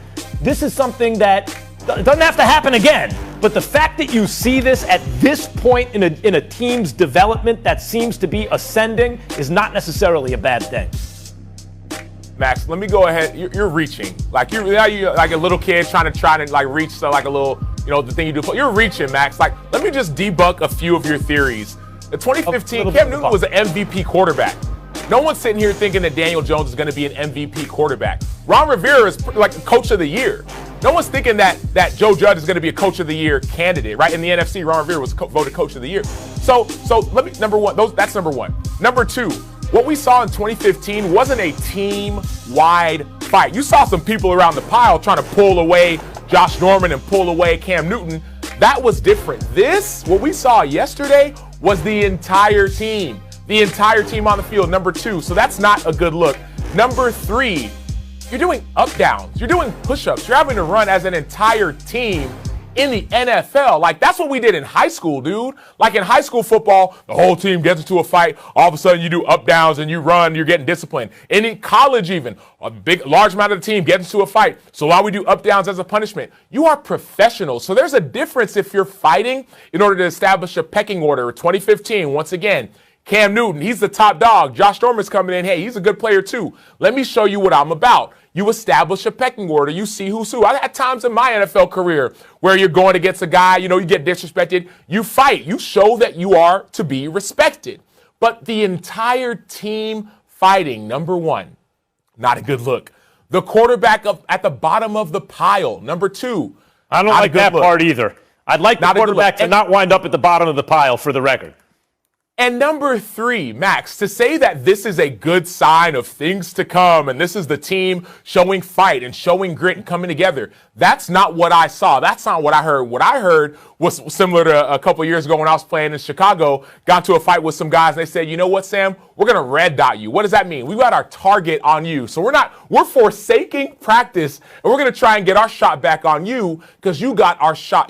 Speaker 2: This is something that doesn't have to happen again. But the fact that you see this at this point in a team's development that seems to be ascending is not necessarily a bad thing.
Speaker 3: Max, let me go ahead. You're reaching. Like you're like a little kid trying to like reach so like a little, the thing you do. You're reaching, Max. Like, let me just debunk a few of your theories. In 2015, Cam Newton was an MVP quarterback. No one's sitting here thinking that Daniel Jones is going to be an MVP quarterback. Ron Rivera is like coach of the year. No one's thinking that Joe Judge is going to be a coach of the year candidate, right? In the NFC, Ron Rivera was voted coach of the year. So let me, that's number one. Number 2, what we saw in 2015 wasn't a team-wide fight. You saw some people around the pile trying to pull away Josh Norman and pull away Cam Newton. That was different. What we saw yesterday was the entire team on the field, number 2. So that's not a good look. Number 3, you're doing up downs. You're doing push-ups. You're having to run as an entire team in the NFL. Like, that's what we did in high school, dude. Like, in high school football, the whole team gets into a fight. All of a sudden, you do up downs and you run. You're getting disciplined. And in college, even, large amount of the team gets into a fight. So why we do up downs as a punishment? You are professionals. So there's a difference if you're fighting in order to establish a pecking order. 2015, once again, Cam Newton, he's the top dog. Josh Norman's coming in. Hey, he's a good player too. Let me show you what I'm about. You establish a pecking order. You see who's who. I had times in my NFL career where you're going against a guy, you get disrespected. You fight. You show that you are to be respected. But the entire team fighting, number 1, not a good look. The quarterback up at the bottom of the pile, number 2.
Speaker 2: I don't like that part either. I'd like the quarterback to not wind up at the bottom of the pile, for the record.
Speaker 3: And number 3, Max, to say that this is a good sign of things to come and this is the team showing fight and showing grit and coming together, that's not what I saw. That's not what I heard. What I heard was similar to a couple of years ago when I was playing in Chicago, got into a fight with some guys. And they said, you know what, Sam, we're going to red dot you. What does that mean? We got our target on you. So we're forsaking practice and we're going to try and get our shot back on you because you got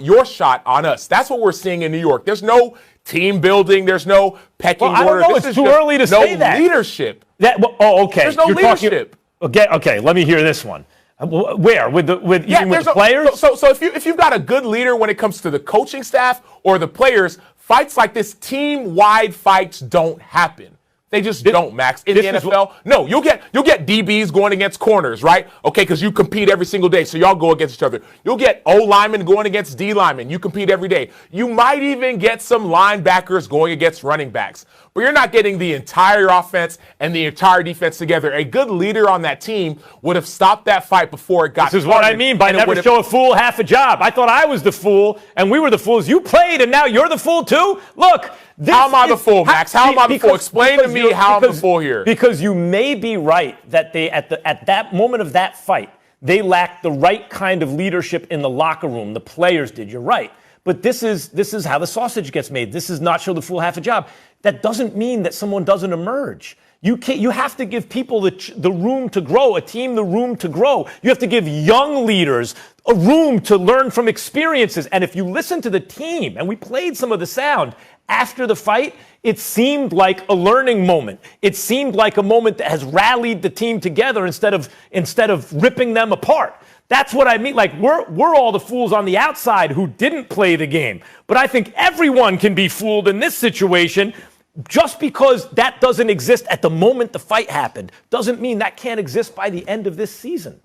Speaker 3: your shot on us. That's what we're seeing in New York. There's no team building. There's no pecking order.
Speaker 2: I don't know. It's too early to say that.
Speaker 3: No leadership.
Speaker 2: Okay.
Speaker 3: There's no leadership.
Speaker 2: Okay. Let me hear this one. Where? With the players?
Speaker 3: So if you've got a good leader when it comes to the coaching staff or the players, fights like this, team-wide fights don't happen. They just don't, Max. In the NFL, no, you'll get DBs going against corners, right? Okay, because you compete every single day, so y'all go against each other. You'll get O linemen going against D linemen. You compete every day. You might even get some linebackers going against running backs. But you're not getting the entire offense and the entire defense together. A good leader on that team would have stopped that fight before it got started.
Speaker 2: This is what I mean by never show a fool half a job. I thought I was the fool, and we were the fools. You played, and now you're the fool too? Look.
Speaker 3: How am I the fool, Max? How am I the fool? Explain to me how I'm the fool here.
Speaker 2: Because you may be right that they, at that moment of that fight, they lacked the right kind of leadership in the locker room. The players did. You're right. But this is how the sausage gets made. This is not show the fool half a job. That doesn't mean that someone doesn't emerge. You have to give people the room to grow, a team the room to grow. You have to give young leaders a room to learn from experiences. And if you listen to the team, and we played some of the sound after the fight, it seemed like a learning moment. It seemed like a moment that has rallied the team together instead of ripping them apart. That's what I mean. Like, we're all the fools on the outside who didn't play the game. But I think everyone can be fooled in this situation. Just because that doesn't exist at the moment the fight happened doesn't mean that can't exist by the end of this season.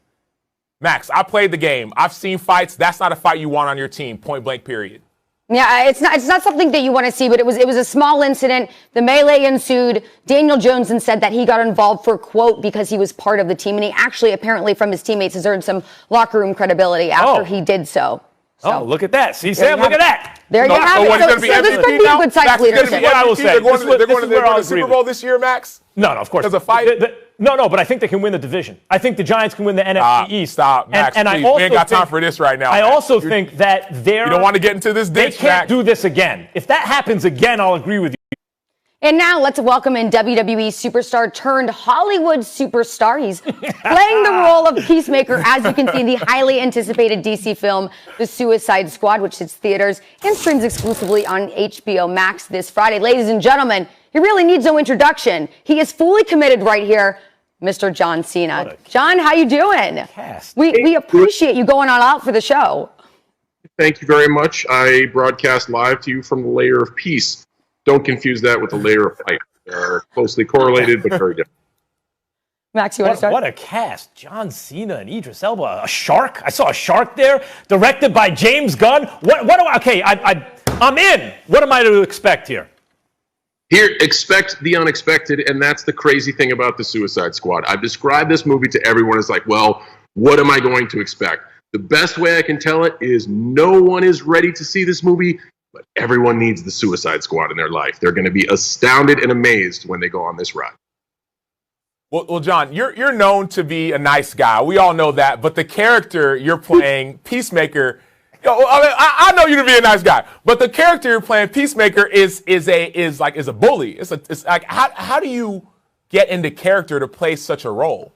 Speaker 3: Max, I played the game. I've seen fights. That's not a fight you want on your team, point blank, period.
Speaker 1: Yeah, it's not something that you want to see, but it was a small incident. The melee ensued. Daniel Jones said that he got involved for, quote, because he was part of the team. And he actually, apparently, from his teammates, has earned some locker room credibility after he did so.
Speaker 2: Oh, look at that. See, Sam, look at that.
Speaker 1: There you have it. So this could be a good sign of leadership.
Speaker 3: What I will say. They're going to the Super Bowl this year, Max?
Speaker 2: No, of course.
Speaker 3: Because of fight?
Speaker 2: No, but I think they can win the division. I think the Giants can win the NFC East.
Speaker 3: Stop, Max,
Speaker 2: and
Speaker 3: please.
Speaker 2: I also
Speaker 3: we ain't got time for this right now.
Speaker 2: I also think that
Speaker 3: you don't want to get into this ditch,
Speaker 2: Max. They can't do this again. If that happens again, I'll agree with you.
Speaker 1: And now let's welcome in WWE superstar turned Hollywood superstar. He's playing the role of Peacemaker, as you can see in the highly anticipated DC film, The Suicide Squad, which hits theaters and streams exclusively on HBO Max this Friday. Ladies and gentlemen, he really needs no introduction. He is fully committed right here, Mr. John Cena. John, how you doing? We appreciate you going on out for the show.
Speaker 10: Thank you very much. I broadcast live to you from the layer of peace. Don't confuse that with the layer of fight. They're closely correlated, but very different.
Speaker 1: Max, you want to start?
Speaker 2: What a cast. John Cena and Idris Elba. A shark? I saw a shark there. Directed by James Gunn. I'm in. What am I to expect here?
Speaker 10: Here, expect the unexpected, and that's the crazy thing about The Suicide Squad. I've described this movie to everyone as like, well, what am I going to expect? The best way I can tell it is no one is ready to see this movie, but everyone needs the Suicide Squad in their life. They're going to be astounded and amazed when they go on this ride.
Speaker 3: Well, John, you're known to be a nice guy. We all know that. But the character you're playing, Peacemaker, I know you to be a nice guy. But the character you're playing, Peacemaker, is a bully. It's like how do you get into character to play such a role?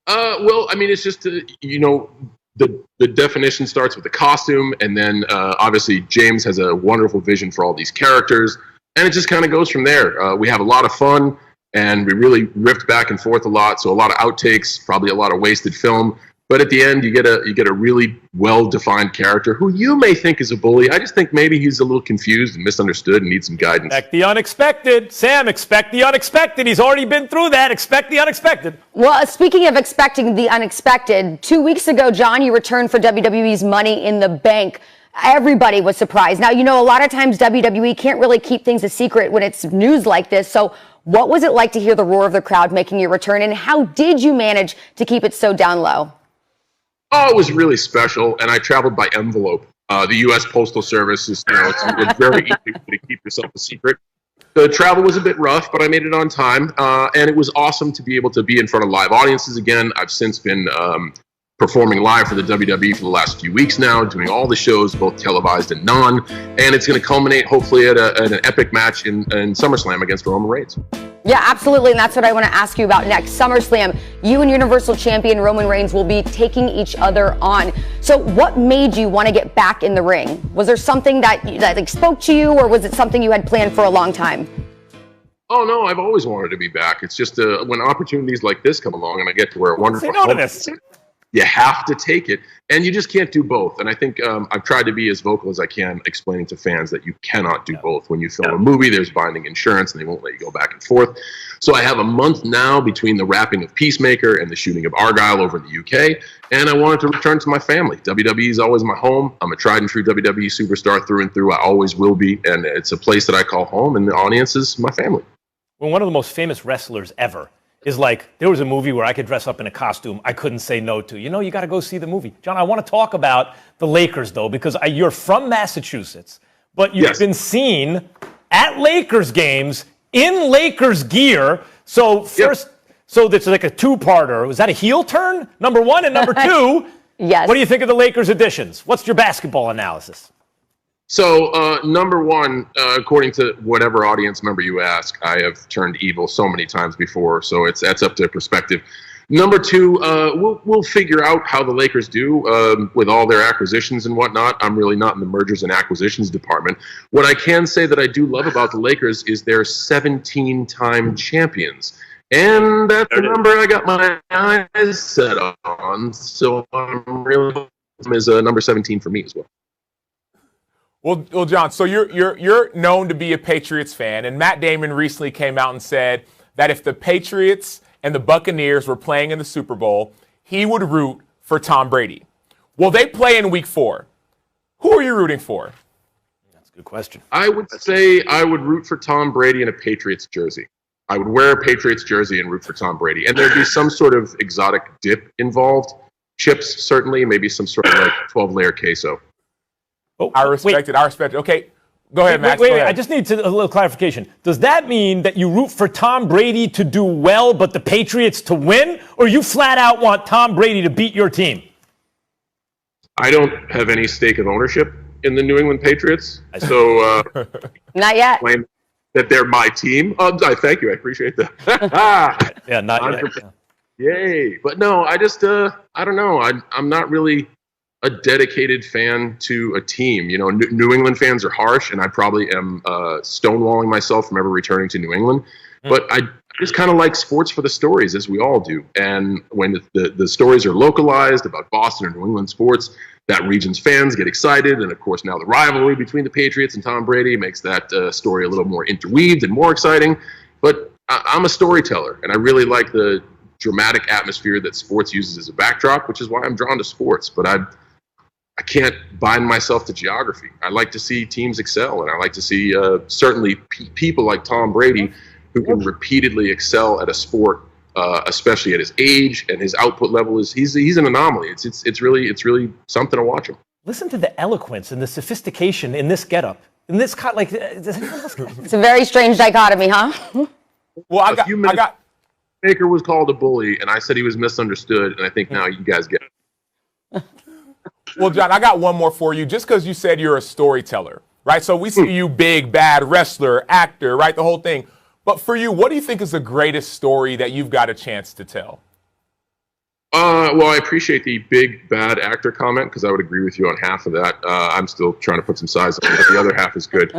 Speaker 10: Well, I mean, it's just, the definition starts with the costume, and then obviously James has a wonderful vision for all these characters, and it just kind of goes from there. We have a lot of fun, and we really riffed back and forth a lot, so a lot of outtakes, probably a lot of wasted film. But at the end, you get a really well-defined character who you may think is a bully. I just think maybe he's a little confused and misunderstood and needs some guidance.
Speaker 2: Expect the unexpected. Sam, expect the unexpected. He's already been through that. Expect the unexpected.
Speaker 1: Well, speaking of expecting the unexpected, 2 weeks ago, John, you returned for WWE's Money in the Bank. Everybody was surprised. Now, a lot of times WWE can't really keep things a secret when it's news like this. So what was it like to hear the roar of the crowd making your return, and how did you manage to keep it so down low?
Speaker 10: Oh, it was really special, and I traveled by envelope. The U.S. Postal Service is, it's very easy to keep yourself a secret. The travel was a bit rough, but I made it on time, and it was awesome to be able to be in front of live audiences again. I've since been performing live for the WWE for the last few weeks now, doing all the shows, both televised and non, and it's going to culminate hopefully at an epic match in SummerSlam against Roman Reigns.
Speaker 1: Yeah, absolutely, and that's what I want to ask you about next. SummerSlam, you and Universal Champion Roman Reigns will be taking each other on. So what made you want to get back in the ring? Was there something that spoke to you, or was it something you had planned for a long time?
Speaker 10: Oh, no, I've always wanted to be back. It's just when opportunities like this come along and I get to wear a wonderful
Speaker 2: helmet,
Speaker 10: you have to take it, and you just can't do both. And I think I've tried to be as vocal as I can, explaining to fans that you cannot do both. When you film a movie, there's binding insurance, and they won't let you go back and forth. So I have a month now between the wrapping of Peacemaker and the shooting of Argyle over in the UK, and I wanted to return to my family. WWE is always my home. I'm a tried and true WWE superstar through and through. I always will be, and it's a place that I call home, and the audience is my family.
Speaker 2: Well, one of the most famous wrestlers ever is like, there was a movie where I could dress up in a costume I couldn't say no to. You got to go see the movie. John, I want to talk about the Lakers, though, because you're from Massachusetts, but you've been seen at Lakers games in Lakers gear. So first, so that's like a two-parter. Was that a heel turn, number one? And number two,
Speaker 1: yes.
Speaker 2: What do you think of the Lakers additions? What's your basketball analysis?
Speaker 10: So, number one, according to whatever audience member you ask, I have turned evil so many times before, so that's up to perspective. Number two, we'll figure out how the Lakers do with all their acquisitions and whatnot. I'm really not in the mergers and acquisitions department. What I can say that I do love about the Lakers is they're 17-time champions. And that's the number I got my eyes set on, so I'm really is number 17 for me as well.
Speaker 3: Well, John, so you're known to be a Patriots fan, and Matt Damon recently came out and said that if the Patriots and the Buccaneers were playing in the Super Bowl, he would root for Tom Brady. Well, they play in Week 4. Who are you rooting for?
Speaker 2: That's a good question.
Speaker 10: I would say I would root for Tom Brady in a Patriots jersey. I would wear a Patriots jersey and root for Tom Brady. And there'd be some sort of exotic dip involved. Chips, certainly, maybe some sort of like 12-layer queso.
Speaker 2: Oh,
Speaker 3: I respect it. I respect it. Okay, go ahead, Max.
Speaker 2: Wait. I just need a little clarification. Does that mean that you root for Tom Brady to do well, but the Patriots to win? Or you flat out want Tom Brady to beat your team?
Speaker 10: I don't have any stake of ownership in the New England Patriots, so
Speaker 1: Not yet.
Speaker 10: claim that they're my team. I thank you. I appreciate that.
Speaker 2: Yeah, not yet.
Speaker 10: Yay! But no, I just I don't know. I'm not really a dedicated fan to a team. New England fans are harsh, and I probably am stonewalling myself from ever returning to New England. But I just kind of like sports for the stories, as we all do. And when the stories are localized about Boston or New England sports, that region's fans get excited. And of course, now the rivalry between the Patriots and Tom Brady makes that story a little more interweaved and more exciting. But I'm a storyteller, and I really like the dramatic atmosphere that sports uses as a backdrop, which is why I'm drawn to sports. But I can't bind myself to geography. I like to see teams excel, and I like to see certainly people like Tom Brady who can repeatedly excel at a sport, especially at his age and his output level. He's an anomaly. It's really something to watch him.
Speaker 2: Listen to the eloquence and the sophistication in this getup. In this
Speaker 1: It's a very strange dichotomy, huh?
Speaker 3: Well, I got.
Speaker 10: Baker was called a bully, and I said he was misunderstood, and I think now you guys get it.
Speaker 3: Well, John, I got one more for you. Just because you said you're a storyteller, right? So we see you big, bad wrestler, actor, right? The whole thing. But for you, what do you think is the greatest story that you've got a chance to tell?
Speaker 10: Well, I appreciate the big bad actor comment because I would agree with you on half of that. I'm still trying to put some size on it, but the other half is good.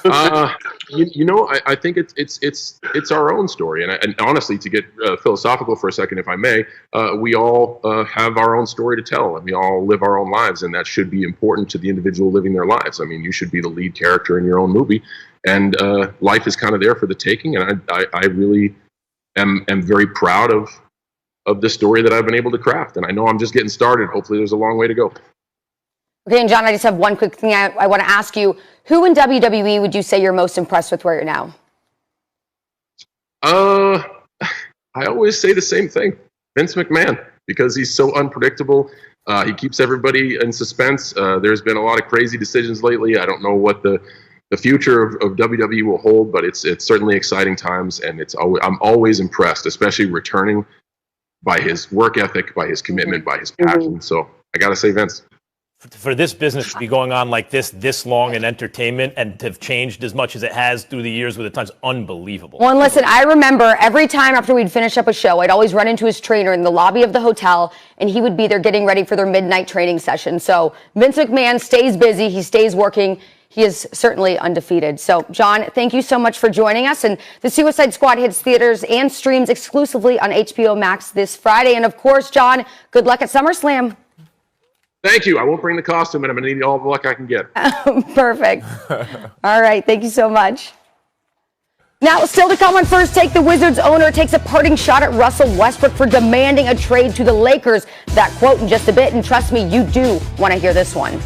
Speaker 10: I think it's our own story, and honestly, to get philosophical for a second, if I may, we all have our own story to tell, and we all live our own lives, and that should be important to the individual living their lives. I mean, you should be the lead character in your own movie, and life is kind of there for the taking, and I really am very proud of the story that I've been able to craft. And I know I'm just getting started. Hopefully there's a long way to go.
Speaker 1: Okay, and John, I just have one quick thing I want to ask you. Who in WWE would you say you're most impressed with right now?
Speaker 10: I always say the same thing. Vince McMahon, because he's so unpredictable. He keeps everybody in suspense. There's been a lot of crazy decisions lately. I don't know what the future of WWE will hold, but it's certainly exciting times, and I'm always impressed, especially returning, by his work ethic, by his commitment, by his passion. So I got to say, Vince.
Speaker 2: For this business to be going on like this long in entertainment and to have changed as much as it has through the years with the times, unbelievable.
Speaker 1: Well, and listen, I remember every time after we'd finish up a show, I'd always run into his trainer in the lobby of the hotel, and he would be there getting ready for their midnight training session. So Vince McMahon stays busy. He stays working. He is certainly undefeated. So, John, thank you so much for joining us. And The Suicide Squad hits theaters and streams exclusively on HBO Max this Friday. And, of course, John, good luck at SummerSlam.
Speaker 10: Thank you. I won't bring the costume, and I'm going to need all the luck I can get.
Speaker 1: Perfect. All right. Thank you so much. Now, still to come on First Take, the Wizards owner takes a parting shot at Russell Westbrook for demanding a trade to the Lakers. That quote in just a bit. And trust me, you do want to hear this one.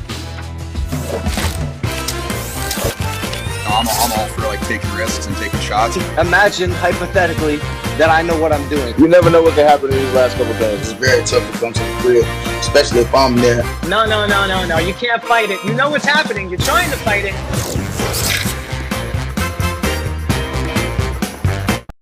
Speaker 11: I'm all for taking risks and taking shots.
Speaker 12: Imagine hypothetically that I know what I'm doing.
Speaker 13: You never know what can happen in these last couple of games.
Speaker 14: It's very tough to come to the crib, especially if I'm there.
Speaker 12: No. You can't fight it. You know what's happening. You're trying to fight it.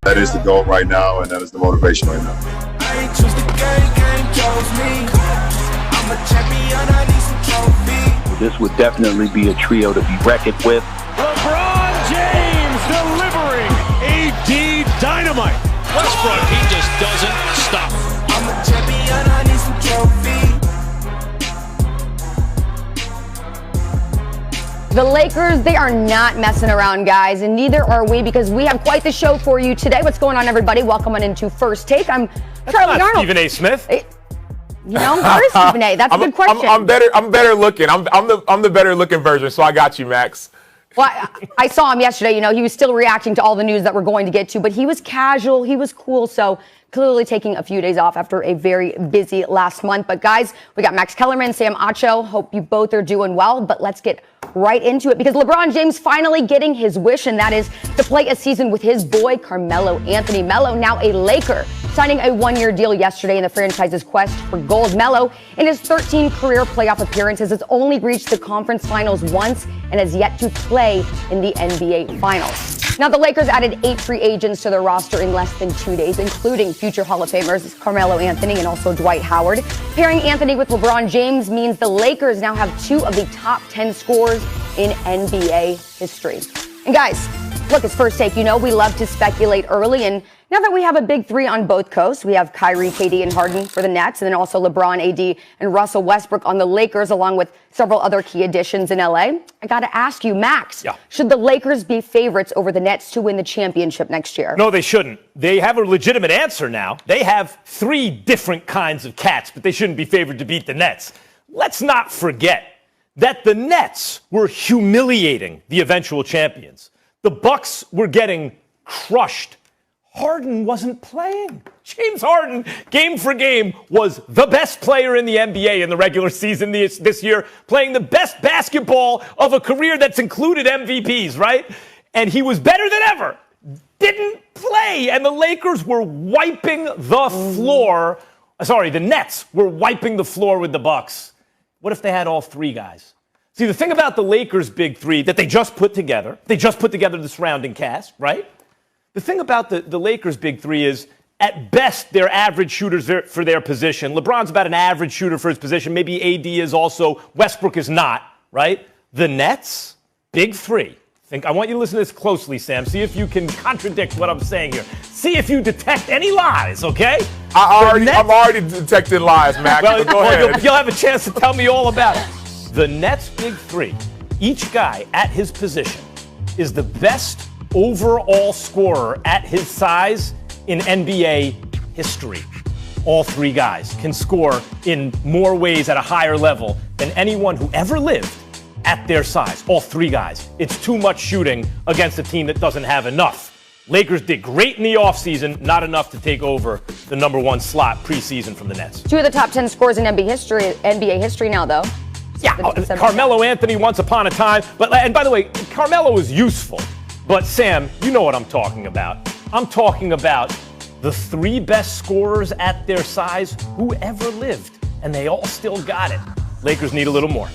Speaker 13: That is the goal right now, and that is the motivation right now.
Speaker 15: I ain't choose the game chose me. I'm a champion, I need some trophies.
Speaker 16: This would definitely be a trio to be reckoned with.
Speaker 6: LeBron James delivering AD Dynamite. Westbrook, he just doesn't stop.
Speaker 15: I'm a champion, I need some trophies.
Speaker 1: The Lakers, they are not messing around, guys, and neither are we, because we have quite the show for you today. What's going on, everybody? Welcome on into First Take. I'm Charlie Arnold.
Speaker 2: Stephen A. Smith.
Speaker 1: Where's Stephen A? That's a good question.
Speaker 3: I'm better looking. I'm the better looking version, so I got you, Max.
Speaker 1: Well, I saw him yesterday. He was still reacting to all the news that we're going to get to, but he was casual. He was cool. So clearly taking a few days off after a very busy last month. But guys, we got Max Kellerman, Sam Acho. Hope you both are doing well. But let's get right into it, because LeBron James finally getting his wish, and that is to play a season with his boy Carmelo Anthony. Melo, now a Laker, signing a one-year deal yesterday in the franchise's quest for gold. Melo, in his 13 career playoff appearances, has only reached the conference finals once and has yet to play in the NBA Finals. Now, the Lakers added 8 free agents to their roster in less than 2 days, including future Hall of Famers Carmelo Anthony and also Dwight Howard. Pairing Anthony with LeBron James means the Lakers now have 2 of the top 10 scorers in NBA history. And guys, look, it's First Take. We love to speculate early, and now that we have a big 3 on both coasts, we have Kyrie, KD, and Harden for the Nets, and then also LeBron, AD, and Russell Westbrook on the Lakers, along with several other key additions in LA. I got to ask you, Max, should the Lakers be favorites over the Nets to win the championship next year?
Speaker 2: No, they shouldn't. They have a legitimate answer now. They have 3 different kinds of cats, but they shouldn't be favored to beat the Nets. Let's not forget that the Nets were humiliating the eventual champions. The Bucks were getting crushed. Harden wasn't playing. James Harden, game for game, was the best player in the NBA in the regular season this year, playing the best basketball of a career that's included MVPs, right? And he was better than ever. Didn't play, and the Lakers were wiping the floor. The Nets were wiping the floor with the Bucks. What if they had all 3 guys? See, the thing about the Lakers' big 3 that they just put together the surrounding cast, right? The thing about the Lakers' big 3 is, at best, they're average shooters for their position. LeBron's about an average shooter for his position. Maybe AD is also. Westbrook is not, right? The Nets, big 3, I want you to listen to this closely, Sam. See if you can contradict what I'm saying here. See if you detect any lies, okay?
Speaker 3: I'm already detecting lies, Max.
Speaker 2: Well,
Speaker 3: go ahead.
Speaker 2: You'll have a chance to tell me all about it. The Nets' big three, each guy at his position, is the best overall scorer at his size in NBA history. All three guys can score in more ways at a higher level than anyone who ever lived at their size. All three guys. It's too much shooting against a team that doesn't have enough. Lakers did great in the offseason, not enough to take over the number one slot preseason from the Nets.
Speaker 1: 2 of the top 10 scores in NBA history now, though.
Speaker 2: Yeah, Carmelo Anthony once upon a time. And by the way, Carmelo is useful. But Sam, you know what I'm talking about. I'm talking about the three best scorers at their size who ever lived. And they all still got it. Lakers need a little more.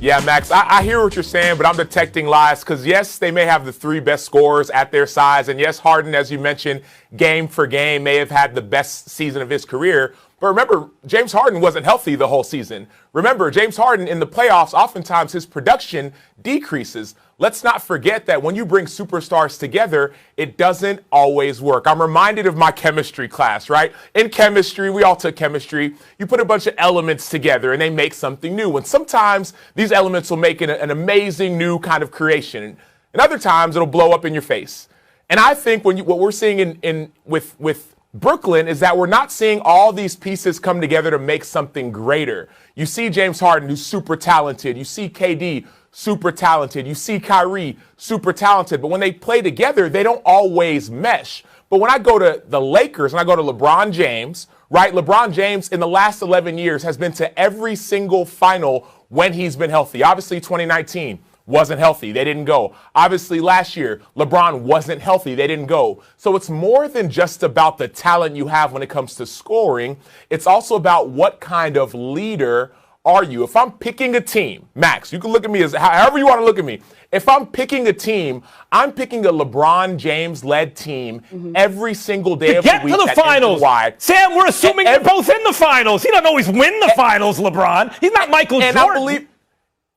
Speaker 3: Yeah, Max, I hear what you're saying, but I'm detecting lies because, yes, they may have the three best scorers at their size. And, yes, Harden, as you mentioned, game for game may have had the best season of his career. But remember, James Harden wasn't healthy the whole season. Remember, James Harden in the playoffs, oftentimes his production decreases. Let's not forget that when you bring superstars together, it doesn't always work. I'm reminded of my chemistry class, right? In chemistry, we all took chemistry. You put a bunch of elements together and they make something new. And sometimes these elements will make an amazing new kind of creation. And other times it'll blow up in your face. And I think what we're seeing with Brooklyn is that we're not seeing all these pieces come together to make something greater. You see James Harden, who's super talented. You see KD, super talented. You see Kyrie, super talented. But when they play together, they don't always mesh. But when I go to the Lakers and I go to LeBron James, right? LeBron James in the last 11 years has been to every single final when he's been healthy. Obviously, 2019. Wasn't healthy. They didn't go. Obviously, last year, LeBron wasn't healthy. They didn't go. So it's more than just about the talent you have when it comes to scoring. It's also about what kind of leader are you. If I'm picking a team, Max, you can look at me as however you want to look at me. If I'm picking a team, I'm picking a LeBron James-led team every single day of the week.
Speaker 2: Get to the finals. Sam, we're assuming they're both in the finals. He doesn't always win the finals, LeBron. He's not Michael Jordan.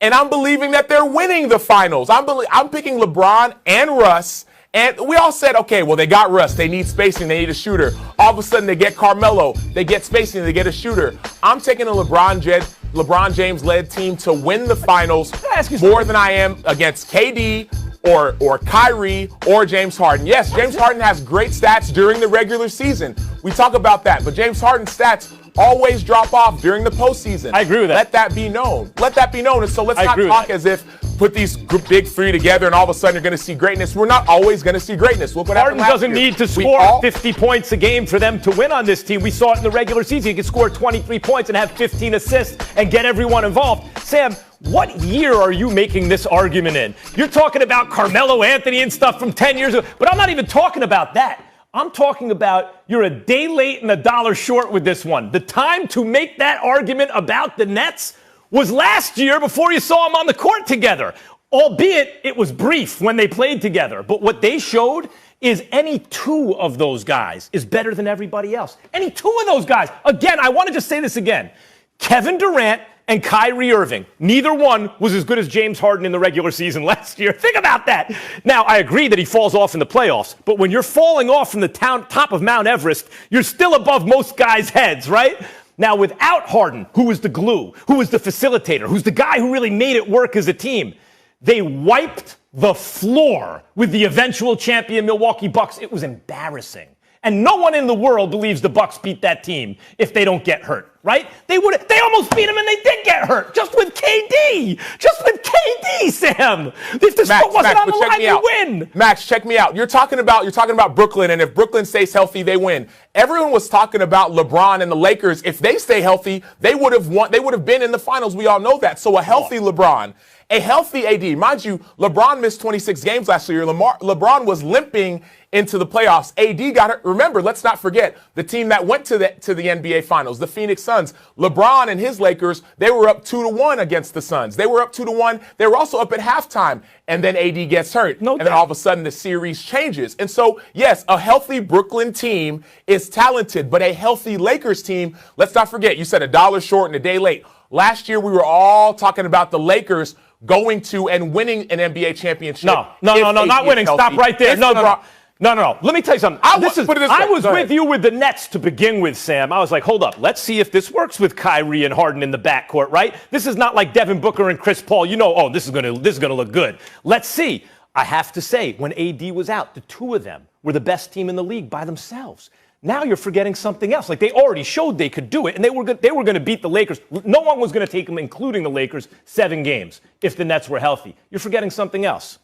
Speaker 3: And I'm believing that they're winning the finals. I'm picking LeBron and Russ. And we all said, okay, well, they got Russ. They need spacing. They need a shooter. All of a sudden, they get Carmelo. They get spacing. They get a shooter. I'm taking a LeBron James-led team to win the finals more than I am against KD or Kyrie or James Harden. Yes, James Harden has great stats during the regular season. We talk about that. But James Harden's stats always drop off during the postseason.
Speaker 2: I agree with that.
Speaker 3: Let that be known. Let that be known. And so let's not talk as if put these big three together and all of a sudden you're going to see greatness. We're not always going to see greatness. Look what
Speaker 2: Harden
Speaker 3: happened last
Speaker 2: doesn't
Speaker 3: year.
Speaker 2: need to score 50 points a game for them to win on this team. We saw it in the regular season. He could score 23 points and have 15 assists and get everyone involved. Sam, what year are you making this argument in? You're talking about Carmelo Anthony and stuff from 10 years ago, but I'm not even talking about that. I'm talking about you're a day late and a dollar short with this one. The time to make that argument about the Nets was last year before you saw them on the court together, albeit it was brief when they played together. But what they showed is any two of those guys is better than everybody else. Any two of those guys. Again, I want to just say this again. Kevin Durant and Kyrie Irving, neither one was as good as James Harden in the regular season last year. Think about that. Now, I agree that he falls off in the playoffs, but when you're falling off from the top of Mount Everest, you're still above most guys' heads, right? Now, without Harden, who was the glue, who was the facilitator, who's the guy who really made it work as a team, they wiped the floor with the eventual champion Milwaukee Bucks. It was embarrassing. And no one in the world believes the Bucks beat that team if they don't get hurt, right? They almost beat them and they did get hurt. Just with KD. Just with KD, Sam. If the sport wasn't on the line, you win.
Speaker 3: Max, check me out. You're talking about Brooklyn, and if Brooklyn stays healthy, they win. Everyone was talking about LeBron and the Lakers. If they stay healthy, they would have won. They would have been in the finals. We all know that. So a healthy LeBron, a healthy AD. Mind you, LeBron missed 26 games last year. LeBron was limping into the playoffs. AD got hurt. Remember, let's not forget the team that went to the NBA Finals, the Phoenix Suns. LeBron and his Lakers, they were up 2-1 against the Suns. They were up 2-1. They were also up at halftime, and then AD gets hurt. And then all of a sudden the series changes. And so, yes, a healthy Brooklyn team is talented, but a healthy Lakers team, let's not forget, you said a dollar short and a day late. Last year, we were all talking about the Lakers going to and winning an NBA championship.
Speaker 2: No, not winning. Stop right there. No. Let me tell you something. I was with you with the Nets to begin with, Sam. I was like, hold up. Let's see if this works with Kyrie and Harden in the backcourt, right? This is not like Devin Booker and Chris Paul. You know, this is gonna look good. Let's see. I have to say, when AD was out, the two of them were the best team in the league by themselves. Now you're forgetting something else. Like, they already showed they could do it, and they were going to beat the Lakers. No one was going to take them, including the Lakers, 7 games if the Nets were healthy. You're forgetting something else.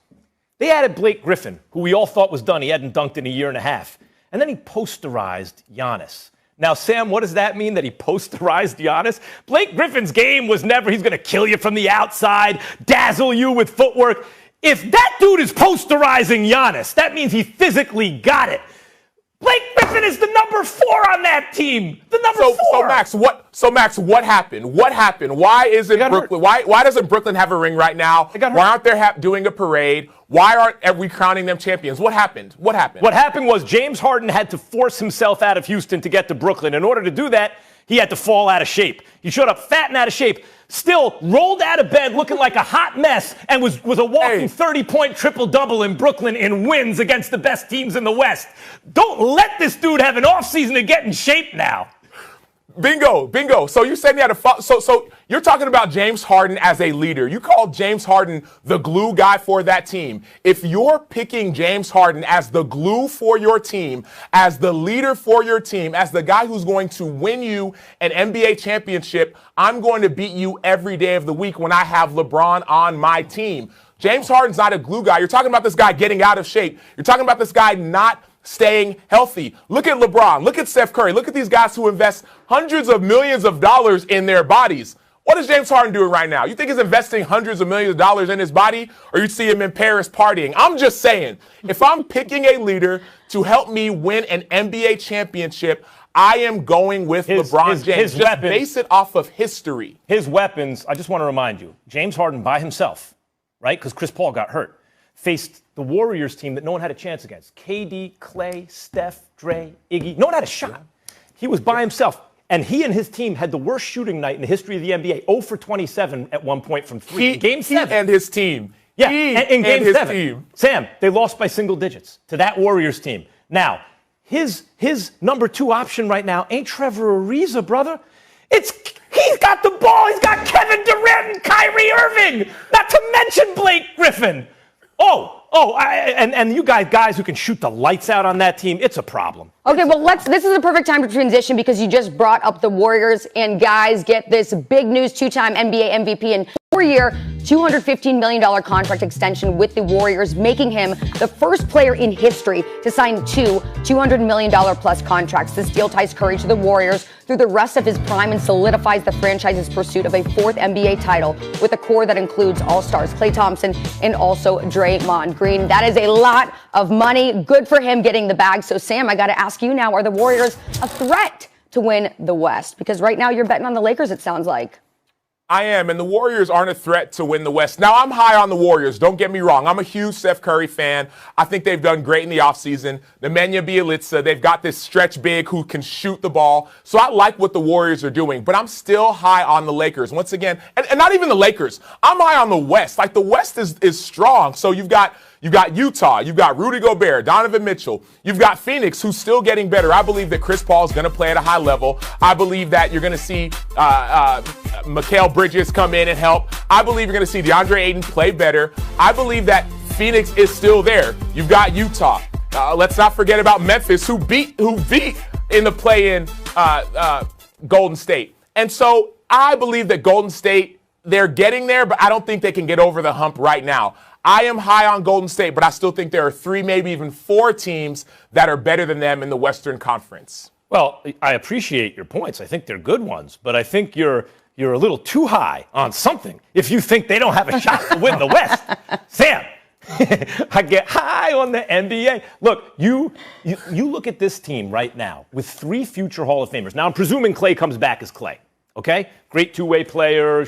Speaker 2: They added Blake Griffin, who we all thought was done. He hadn't dunked in a year and a half. And then he posterized Giannis. Now, Sam, what does that mean, that he posterized Giannis? Blake Griffin's game was never, he's going to kill you from the outside, dazzle you with footwork. If that dude is posterizing Giannis, that means he physically got it. Blake Griffin is the number 4 on that team. The number 4.
Speaker 3: So Max, what happened? What happened? Why isn't Brooklyn? Why doesn't Brooklyn have a ring right now? Why aren't they doing a parade? Why aren't we crowning them champions? What happened? What happened?
Speaker 2: What happened was James Harden had to force himself out of Houston to get to Brooklyn. In order to do that, he had to fall out of shape. He showed up fat and out of shape. Still rolled out of bed looking like a hot mess and was a walking 30-point triple-double in Brooklyn in wins against the best teams in the West. Don't let this dude have an offseason to get in shape now.
Speaker 3: Bingo. So you said he had a so you're talking about James Harden as a leader. You called James Harden the glue guy for that team. If you're picking James Harden as the glue for your team, as the leader for your team, as the guy who's going to win you an NBA championship, I'm going to beat you every day of the week when I have LeBron on my team. James Harden's not a glue guy. You're talking about this guy getting out of shape. You're talking about this guy not staying healthy. Look at LeBron. Look at Steph Curry. Look at these guys who invest hundreds of millions of dollars in their bodies. What is James Harden doing right now? You think he's investing hundreds of millions of dollars in his body, or you see him in Paris partying? I'm just saying, if I'm picking a leader to help me win an NBA championship, I am going with LeBron James. Just base it off of history.
Speaker 2: His weapons, I just want to remind you, James Harden by himself, right? Because Chris Paul got hurt, faced the Warriors team that no one had a chance against. KD, Clay, Steph, Dre, Iggy. No one had a shot. He was by himself. And he and his team had the worst shooting night in the history of the NBA. 0 for 27 at one point from 3. Game 7.
Speaker 3: He and his team.
Speaker 2: Yeah, in Game 7. Sam, they lost by single digits to that Warriors team. Now, his number 2 option right now ain't Trevor Ariza, brother. He's got the ball. He's got Kevin Durant and Kyrie Irving. Not to mention Blake Griffin. And you guys who can shoot the lights out on that team, it's a problem.
Speaker 1: Okay, well, this is a perfect time to transition because you just brought up the Warriors. And guys, get this big news, 2-time NBA MVP and 4-year, $215 million contract extension with the Warriors, making him the first player in history to sign 2 $200 million plus contracts. This deal ties Curry to the Warriors through the rest of his prime and solidifies the franchise's pursuit of a 4th NBA title with a core that includes all-stars Klay Thompson and also Draymond Green. That is a lot of money. Good for him getting the bag. So, Sam, I got to ask you now, are the Warriors a threat to win the West? Because right now you're betting on the Lakers, it sounds like.
Speaker 3: I am, and the Warriors aren't a threat to win the West. Now, I'm high on the Warriors. Don't get me wrong. I'm a huge Steph Curry fan. I think they've done great in the offseason. Nemanja Bjelica, they've got this stretch big who can shoot the ball. So I like what the Warriors are doing, but I'm still high on the Lakers. Once again, and not even the Lakers. I'm high on the West. Like, the West is strong. So you've got Utah, you've got Rudy Gobert, Donovan Mitchell, you've got Phoenix, who's still getting better. I believe that Chris Paul is going to play at a high level. I believe that you're going to see Mikal Bridges come in and help. I believe you're going to see DeAndre Ayton play better. I believe that Phoenix is still there. You've got Utah. Let's not forget about Memphis, who beat in the play-in Golden State. And so I believe that Golden State, they're getting there, but I don't think they can get over the hump right now. I am high on Golden State, but I still think there are 3, maybe even 4 teams that are better than them in the Western Conference.
Speaker 2: Well, I appreciate your points. I think they're good ones, but I think you're a little too high on something if you think they don't have a shot to win the West. Sam, I get high on the NBA. Look, you look at this team right now with 3 future Hall of Famers. Now, I'm presuming Klay comes back as Klay, okay? Great two-way player,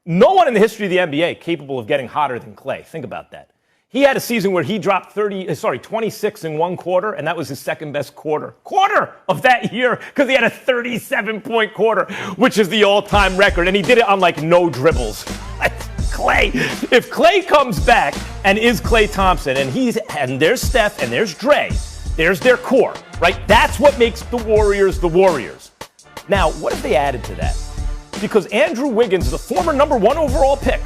Speaker 2: no one in the history of the NBA capable of getting hotter than Klay. Think about that. He had a season where he dropped 26 in one quarter, and that was his second best quarter of that year because he had a 37-point quarter, which is the all-time record, and he did it on like no dribbles. Klay. If Klay comes back and is Klay Thompson, and there's Steph and there's Dre, there's their core, right? That's what makes the Warriors the Warriors. Now, what have they added to that? Because Andrew Wiggins, the former number 1 overall pick,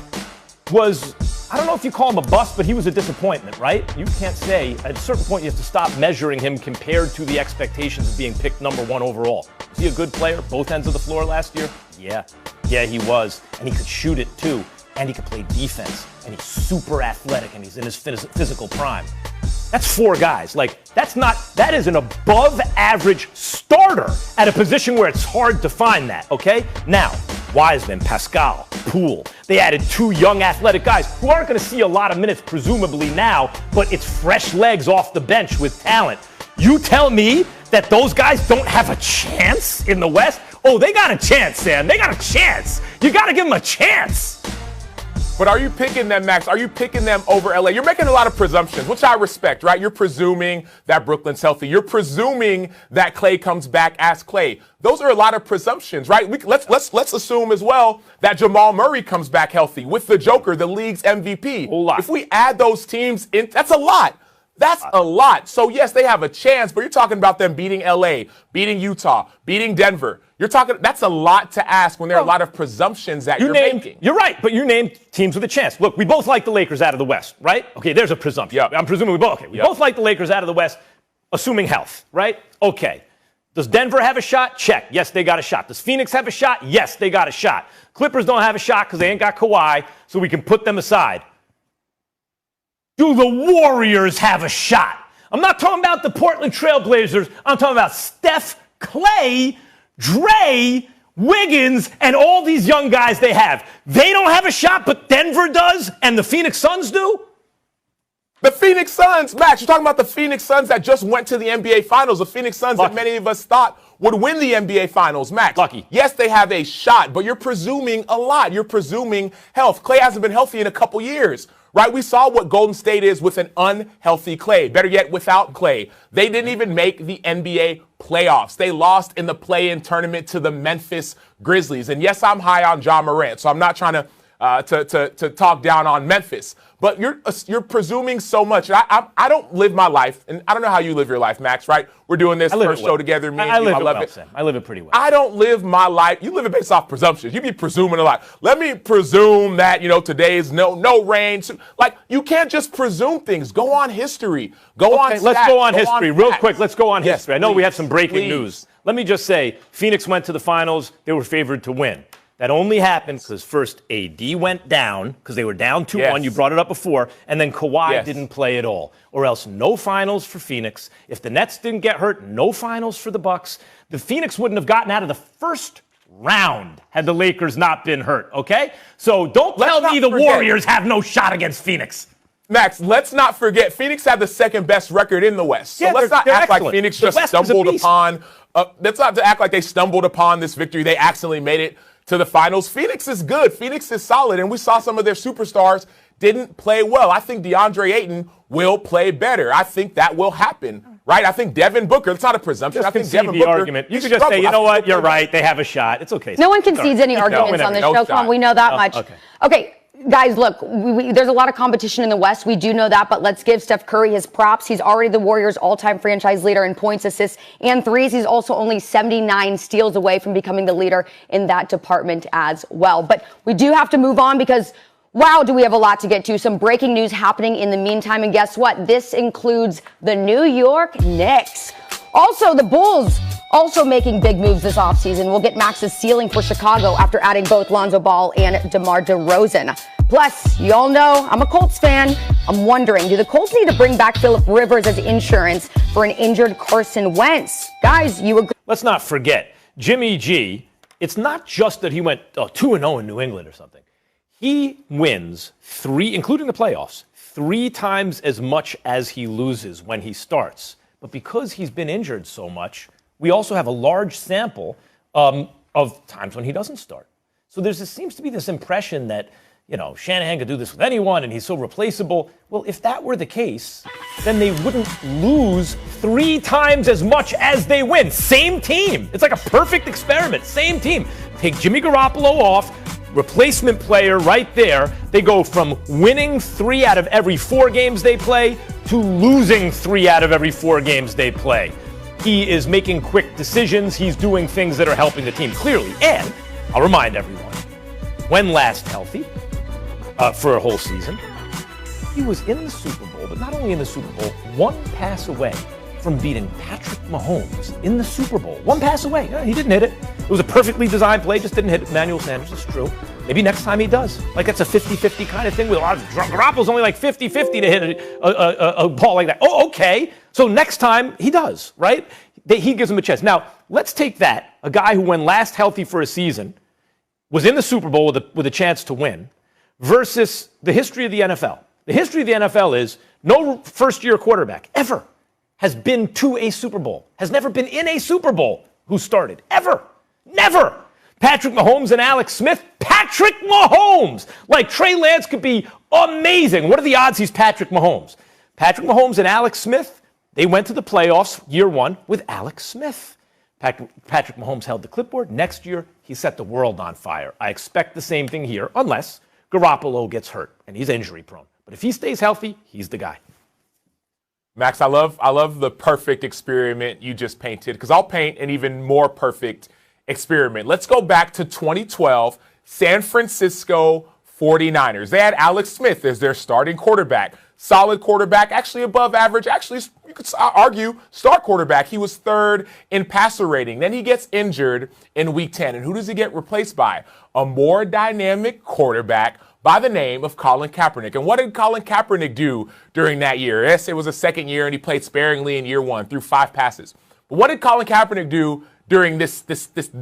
Speaker 2: was, I don't know if you call him a bust, but he was a disappointment, right? You can't say, at a certain point, you have to stop measuring him compared to the expectations of being picked number 1 overall. Was he a good player, both ends of the floor last year? Yeah, he was. And he could shoot it too. And he could play defense. And he's super athletic, and he's in his physical prime. That's 4 guys. That is an above average starter at a position where it's hard to find that, okay? Now, Wiseman, Pascal, Poole. They added 2 young athletic guys who aren't going to see a lot of minutes presumably now, but it's fresh legs off the bench with talent. You tell me that those guys don't have a chance in the West? Oh, they got a chance, Sam. They got a chance. You got to give them a chance.
Speaker 3: But are you picking them, Max? Are you picking them over LA? You're making a lot of presumptions, which I respect, right? You're presuming that Brooklyn's healthy. You're presuming that Klay comes back as Klay. Those are a lot of presumptions, right? Let's assume as well that Jamal Murray comes back healthy with the Joker, the league's MVP. If we add those teams in, that's a lot. That's a lot. So, yes, they have a chance, but you're talking about them beating LA, beating Utah, beating Denver. That's a lot to ask when there are a lot of presumptions that you're making.
Speaker 2: You're right, but you named teams with a chance. Look, we both like the Lakers out of the West, right? Okay, there's a presumption.
Speaker 3: Yep.
Speaker 2: I'm presuming we both like the Lakers out of the West, assuming health, right? Okay. Does Denver have a shot? Check. Yes, they got a shot. Does Phoenix have a shot? Yes, they got a shot. Clippers don't have a shot because they ain't got Kawhi, so we can put them aside. Do the Warriors have a shot? I'm not talking about the Portland Trailblazers. I'm talking about Steph, Klay, Dre, Wiggins, and all these young guys they have. They don't have a shot, but Denver does, and the Phoenix Suns do?
Speaker 3: The Phoenix Suns, Max, you're talking about the Phoenix Suns that just went to the NBA Finals. The Phoenix Suns that many of us thought would win the NBA Finals. Max, yes, they have a shot, but you're presuming a lot. You're presuming health. Klay hasn't been healthy in a couple years. Right, we saw what Golden State is with an unhealthy Klay. Better yet, without Klay. They didn't even make the NBA playoffs. They lost in the play-in tournament to the Memphis Grizzlies. And yes, I'm high on Ja Morant, so I'm not trying to talk down on Memphis. But you're presuming so much. I don't live my life, and I don't know how you live your life, Max, right? We're doing this first show together. Me and you, I love it.
Speaker 2: Sam. I live it pretty well.
Speaker 3: I don't live my life. You live it based off presumptions. You be presuming a lot. Let me presume that, today's no rain. Like, you can't just presume things. Go on history. Go on stats.
Speaker 2: Let's go on history. Real quick, let's go on history.
Speaker 3: Yes,
Speaker 2: I know we have some breaking news. Let me just say, Phoenix went to the finals. They were favored to win. That only happened because first AD went down because they were down 2-1.
Speaker 3: Yes.
Speaker 2: You brought it up before. And then Kawhi didn't play at all. Or else no finals for Phoenix. If the Nets didn't get hurt, no finals for the Bucks. The Phoenix wouldn't have gotten out of the first round had the Lakers not been hurt, okay? So don't tell me the Warriors have no shot against Phoenix.
Speaker 3: Max, let's not forget, Phoenix had the second best record in the West. So let's not act like Phoenix just stumbled upon. Let's not act like they stumbled upon this victory. They accidentally made it to the finals. Phoenix is good. Phoenix is solid. And we saw some of their superstars didn't play well. I think DeAndre Ayton will play better. I think that will happen. Right? I think Devin Booker, it's not a presumption.
Speaker 2: Just
Speaker 3: I think
Speaker 2: Devin Booker. Argument. You could just say, you know what, you're right. They have a shot. It's okay.
Speaker 1: No one concedes any arguments on this show. Come on, we know that much. Okay. Guys, look, there's a lot of competition in the West. We do know that, but let's give Steph Curry his props. He's already the Warriors' all-time franchise leader in points, assists, and threes. He's also only 79 steals away from becoming the leader in that department as well. But we do have to move on because, wow, do we have a lot to get to. Some breaking news happening in the meantime. And guess what? This includes the New York Knicks. Also, the Bulls also making big moves this offseason. We'll get Max's ceiling for Chicago after adding both Lonzo Ball and DeMar DeRozan. Plus, you all know I'm a Colts fan. I'm wondering, do the Colts need to bring back Phillip Rivers as insurance for an injured Carson Wentz? Guys, you agree?
Speaker 2: Let's not forget, Jimmy G, it's not just that he went 2-0 in New England or something. He wins including the playoffs, 3 times as much as he loses when he starts. But because he's been injured so much, we also have a large sample of times when he doesn't start. So there seems to be this impression that, Shanahan could do this with anyone and he's so replaceable. Well, if that were the case, then they wouldn't lose 3 times as much as they win. Same team. It's like a perfect experiment. Same team. Take Jimmy Garoppolo off, replacement player right there. They go from winning 3 out of every 4 games they play to losing 3 out of every 4 games they play. He is making quick decisions. He's doing things that are helping the team clearly. And I'll remind everyone, when last healthy, for a whole season, he was in the Super Bowl, but not only in the Super Bowl, 1 pass away from beating Patrick Mahomes in the Super Bowl. 1 pass away. Yeah, he didn't hit it. It was a perfectly designed play, just didn't hit it. Emmanuel Sanders, it's true. Maybe next time he does. Like, that's a 50-50 kind of thing with a lot of Garoppolo's only like 50-50 to hit a ball like that. Oh, okay. So next time he does, right? He gives him a chance. Now, let's take that. A guy who, when last healthy for a season, was in the Super Bowl with a chance to win, versus the history of the NFL. The history of the NFL is no first-year quarterback ever has been to a Super Bowl, has never been in a Super Bowl who started. Ever. Never. Patrick Mahomes and Alex Smith. Patrick Mahomes! Like, Trey Lance could be amazing. What are the odds he's Patrick Mahomes? Patrick Mahomes and Alex Smith, they went to the playoffs year 1 with Alex Smith. Patrick Mahomes held the clipboard. Next year, he set the world on fire. I expect the same thing here, unless Garoppolo gets hurt, and he's injury prone. But if he stays healthy, he's the guy.
Speaker 3: Max, I love the perfect experiment you just painted, because I'll paint an even more perfect experiment. Let's go back to 2012, San Francisco 49ers. They had Alex Smith as their starting quarterback. Solid quarterback, actually above average, actually you could argue star quarterback. He was 3rd in passer rating. Then he gets injured in week 10. And who does he get replaced by? A more dynamic quarterback by the name of Colin Kaepernick. And what did Colin Kaepernick do during that year? Yes, it was a second year and he played sparingly in year 1 through 5 passes. But what did Colin Kaepernick do during this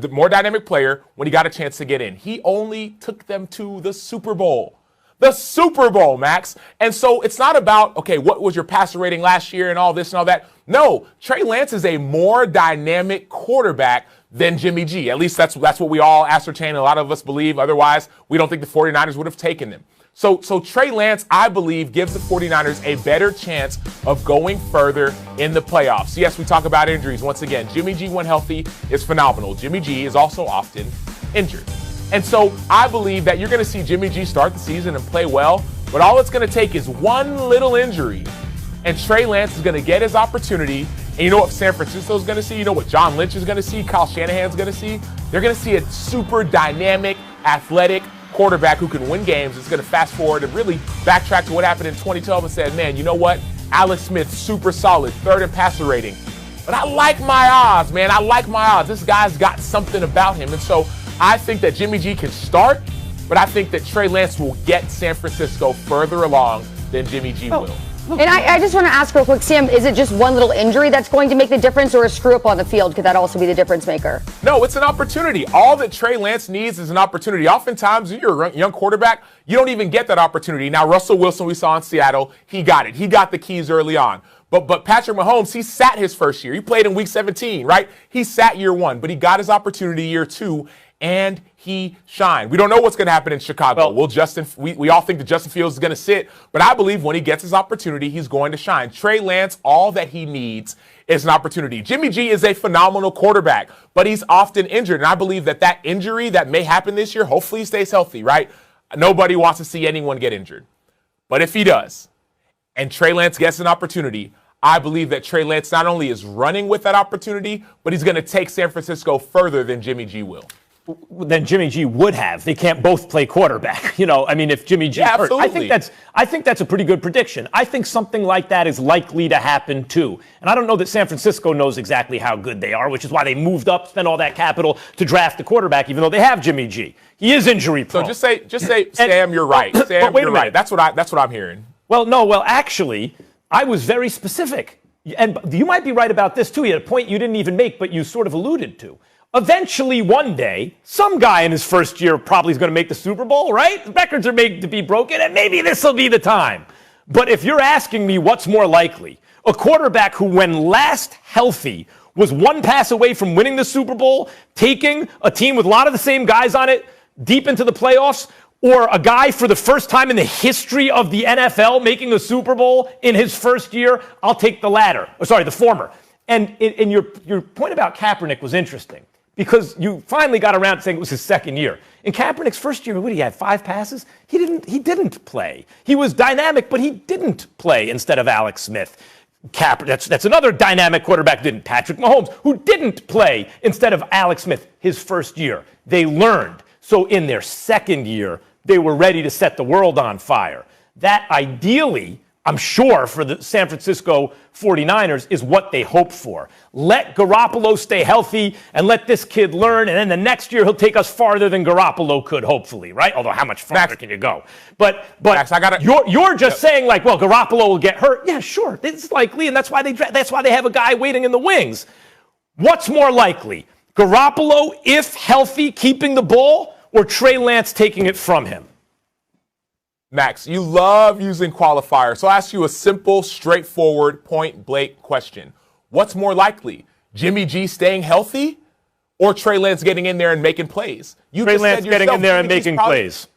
Speaker 3: more dynamic player when he got a chance to get in? He only took them to the Super Bowl. The Super Bowl, Max. And so it's not about, okay, what was your passer rating last year and all this and all that. No, Trey Lance is a more dynamic quarterback than Jimmy G. At least that's what we all ascertain. A lot of us believe. Otherwise, we don't think the 49ers would have taken him. So Trey Lance, I believe, gives the 49ers a better chance of going further in the playoffs. Yes, we talk about injuries. Once again, Jimmy G, when healthy, is phenomenal. Jimmy G is also often injured. And so I believe that you're going to see Jimmy G start the season and play well, but all it's going to take is one little injury, and Trey Lance is going to get his opportunity. And you know what San Francisco is going to see? You know what John Lynch is going to see? Kyle Shanahan's going to see? They're going to see a super dynamic, athletic quarterback who can win games. It's going to fast forward and really backtrack to what happened in 2012 and said, man, you know what? Alex Smith, super solid, 3rd in passer rating. But I like my odds, man. I like my odds. This guy's got something about him. And so I think that Jimmy G can start, but I think that Trey Lance will get San Francisco further along than Jimmy G will.
Speaker 1: And I just want to ask real quick, Sam, is it just one little injury that's going to make the difference, or a screw up on the field? Could that also be the difference maker?
Speaker 3: No, it's an opportunity. All that Trey Lance needs is an opportunity. Oftentimes, you're a young quarterback, you don't even get that opportunity. Now, Russell Wilson, we saw in Seattle, he got it. He got the keys early on. But Patrick Mahomes, he sat his first year. He played in week 17, right? He sat year 1, but he got his opportunity year 2, and he shined. We don't know what's going to happen in Chicago. We all think that Justin Fields is going to sit, but I believe when he gets his opportunity, he's going to shine. Trey Lance, all that he needs is an opportunity. Jimmy G is a phenomenal quarterback, but he's often injured, and I believe that injury that may happen this year, hopefully he stays healthy, right? Nobody wants to see anyone get injured. But if he does, and Trey Lance gets an opportunity, I believe that Trey Lance not only is running with that opportunity, but he's going to take San Francisco further than Jimmy G will.
Speaker 2: Than Jimmy G would have. They can't both play quarterback. If Jimmy G hurt.
Speaker 3: Absolutely.
Speaker 2: I think that's a pretty good prediction. I think something like that is likely to happen too. And I don't know that San Francisco knows exactly how good they are, which is why they moved up, spent all that capital to draft the quarterback, even though they have Jimmy G. He is injury prone.
Speaker 3: So just say, Sam, you're right. Sam, you're right. That's what I'm hearing.
Speaker 2: Well, actually, I was very specific. And you might be right about this too. You had a point you didn't even make, but you sort of alluded to. Eventually, one day, some guy in his first year probably is going to make the Super Bowl, right? Records are made to be broken, and maybe this will be the time. But if you're asking me what's more likely, a quarterback who, when last healthy, was 1 pass away from winning the Super Bowl, taking a team with a lot of the same guys on it deep into the playoffs, or a guy for the first time in the history of the NFL making a Super Bowl in his first year, I'll take the latter. The former. And your point about Kaepernick was interesting because you finally got around to saying it was his second year. In Kaepernick's first year, what did he have? 5 passes? He didn't play. He was dynamic, but he didn't play instead of Alex Smith. That's another dynamic quarterback didn't. Patrick Mahomes, who didn't play instead of Alex Smith his first year. They learned. So in their second year, they were ready to set the world on fire. That ideally, I'm sure, for the San Francisco 49ers is what they hope for. Let Garoppolo stay healthy and let this kid learn, and then the next year he'll take us farther than Garoppolo could, hopefully, right? Although how much farther can you go? But
Speaker 3: Max,
Speaker 2: you're just saying like, well, Garoppolo will get hurt. Yeah, sure, it's likely, and that's why they have a guy waiting in the wings. What's more likely? Garoppolo, if healthy, keeping the ball, or Trey Lance taking it from him?
Speaker 3: Max, you love using qualifiers, so I'll ask you a simple, straightforward, point-blank question. What's more likely, Jimmy G staying healthy or Trey Lance getting in there and making plays?
Speaker 2: Trey Lance getting in there and making plays.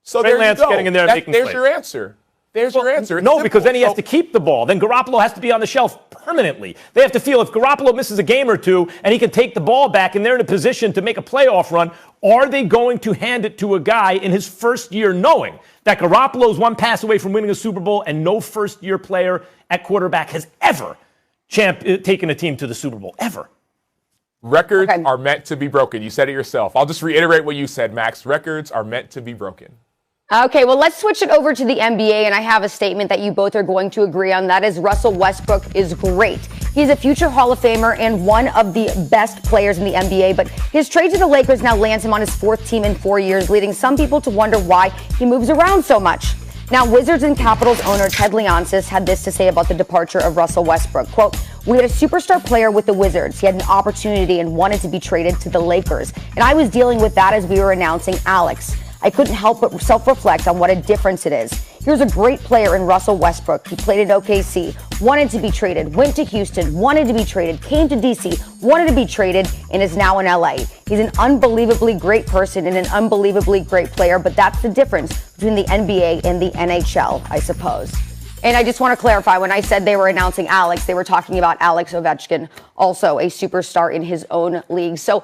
Speaker 3: So
Speaker 2: Trey Lance getting in there and making plays.
Speaker 3: There's your answer. There's your answer.
Speaker 2: No, because then he has to keep the ball. Then Garoppolo has to be on the shelf permanently. They have to feel if Garoppolo misses a game or two and he can take the ball back and they're in a position to make a playoff run, are they going to hand it to a guy in his first year knowing that Garoppolo's one pass away from winning a Super Bowl and no first-year player at quarterback has ever taken a team to the Super Bowl, ever?
Speaker 3: Records are meant to be broken. You said it yourself. I'll just reiterate what you said, Max. Records are meant to be broken.
Speaker 1: Okay, well, let's switch it over to the NBA, and I have a statement that you both are going to agree on. That is Russell Westbrook is great. He's a future Hall of Famer and one of the best players in the NBA, but his trade to the Lakers now lands him on his 4th team in 4 years, leading some people to wonder why he moves around so much. Now, Wizards and Capitals owner Ted Leonsis had this to say about the departure of Russell Westbrook. Quote, "We had a superstar player with the Wizards. He had an opportunity and wanted to be traded to the Lakers. And I was dealing with that as we were announcing Alex. I couldn't help but self-reflect on what a difference it is. Here's a great player in Russell Westbrook. He played in OKC, wanted to be traded, went to Houston, wanted to be traded, came to DC, wanted to be traded, and is now in LA. He's an unbelievably great person and an unbelievably great player, but that's the difference between the NBA and the NHL, I suppose." And I just want to clarify, when I said they were announcing Alex, they were talking about Alex Ovechkin, also a superstar in his own league. So,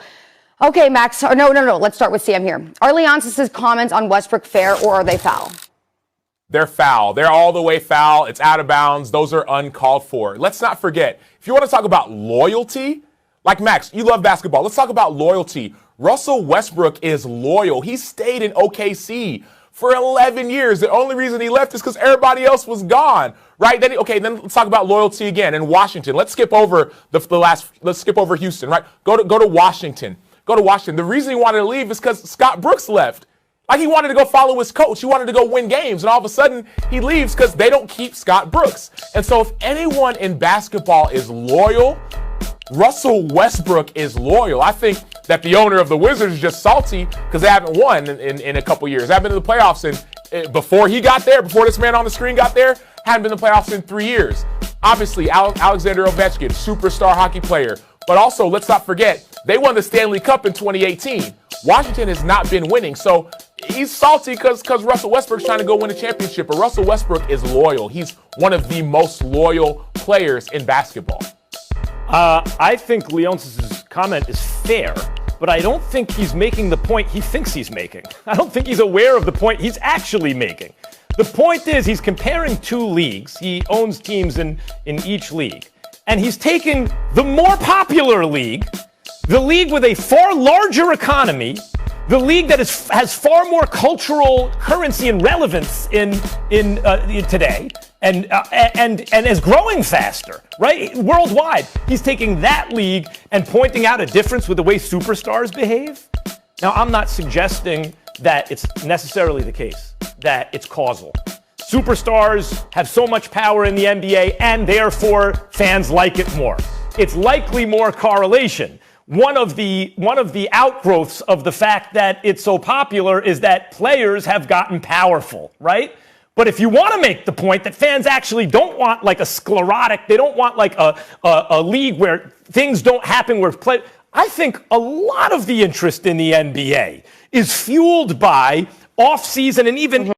Speaker 1: okay, Max. No. Let's start with Sam here. Are Leonsis' comments on Westbrook fair or are they foul?
Speaker 3: They're foul. They're all the way foul. It's out of bounds. Those are uncalled for. Let's not forget, if you want to talk about loyalty, like Max, you love basketball. Let's talk about loyalty. Russell Westbrook is loyal. He stayed in OKC for 11 years. The only reason he left is because everybody else was gone, right? Then let's talk about loyalty again in Washington. Let's skip over let's skip over Houston, right? Go to Washington. The reason he wanted to leave is because Scott Brooks left. Like, he wanted to go follow his coach. He wanted to go win games. And all of a sudden, he leaves because they don't keep Scott Brooks. And so if anyone in basketball is loyal, Russell Westbrook is loyal. I think that the owner of the Wizards is just salty because they haven't won in a couple years. They haven't been in the playoffs before he got there, before this man on the screen got there, hadn't been in the playoffs in 3 years. Obviously, Alexander Ovechkin, superstar hockey player. But also, let's not forget, they won the Stanley Cup in 2018. Washington has not been winning. So he's salty because Russell Westbrook's trying to go win a championship. But Russell Westbrook is loyal. He's one of the most loyal players in basketball.
Speaker 2: I think Leonsis' comment is fair, but I don't think he's making the point he thinks he's making. I don't think he's aware of the point he's actually making. The point is he's comparing 2 leagues. He owns teams in each league. And he's taking the more popular league, the league with a far larger economy, the league that has far more cultural currency and relevance in today, and is growing faster, right? Worldwide. He's taking that league and pointing out a difference with the way superstars behave. Now, I'm not suggesting that it's necessarily the case, that it's causal. Superstars have so much power in the NBA, and therefore fans like it more. It's likely more correlation. One of the outgrowths of the fact that it's so popular is that players have gotten powerful, right? But if you want to make the point that fans actually don't want like a sclerotic, they don't want like a league where things don't happen I think a lot of the interest in the NBA is fueled by off season and even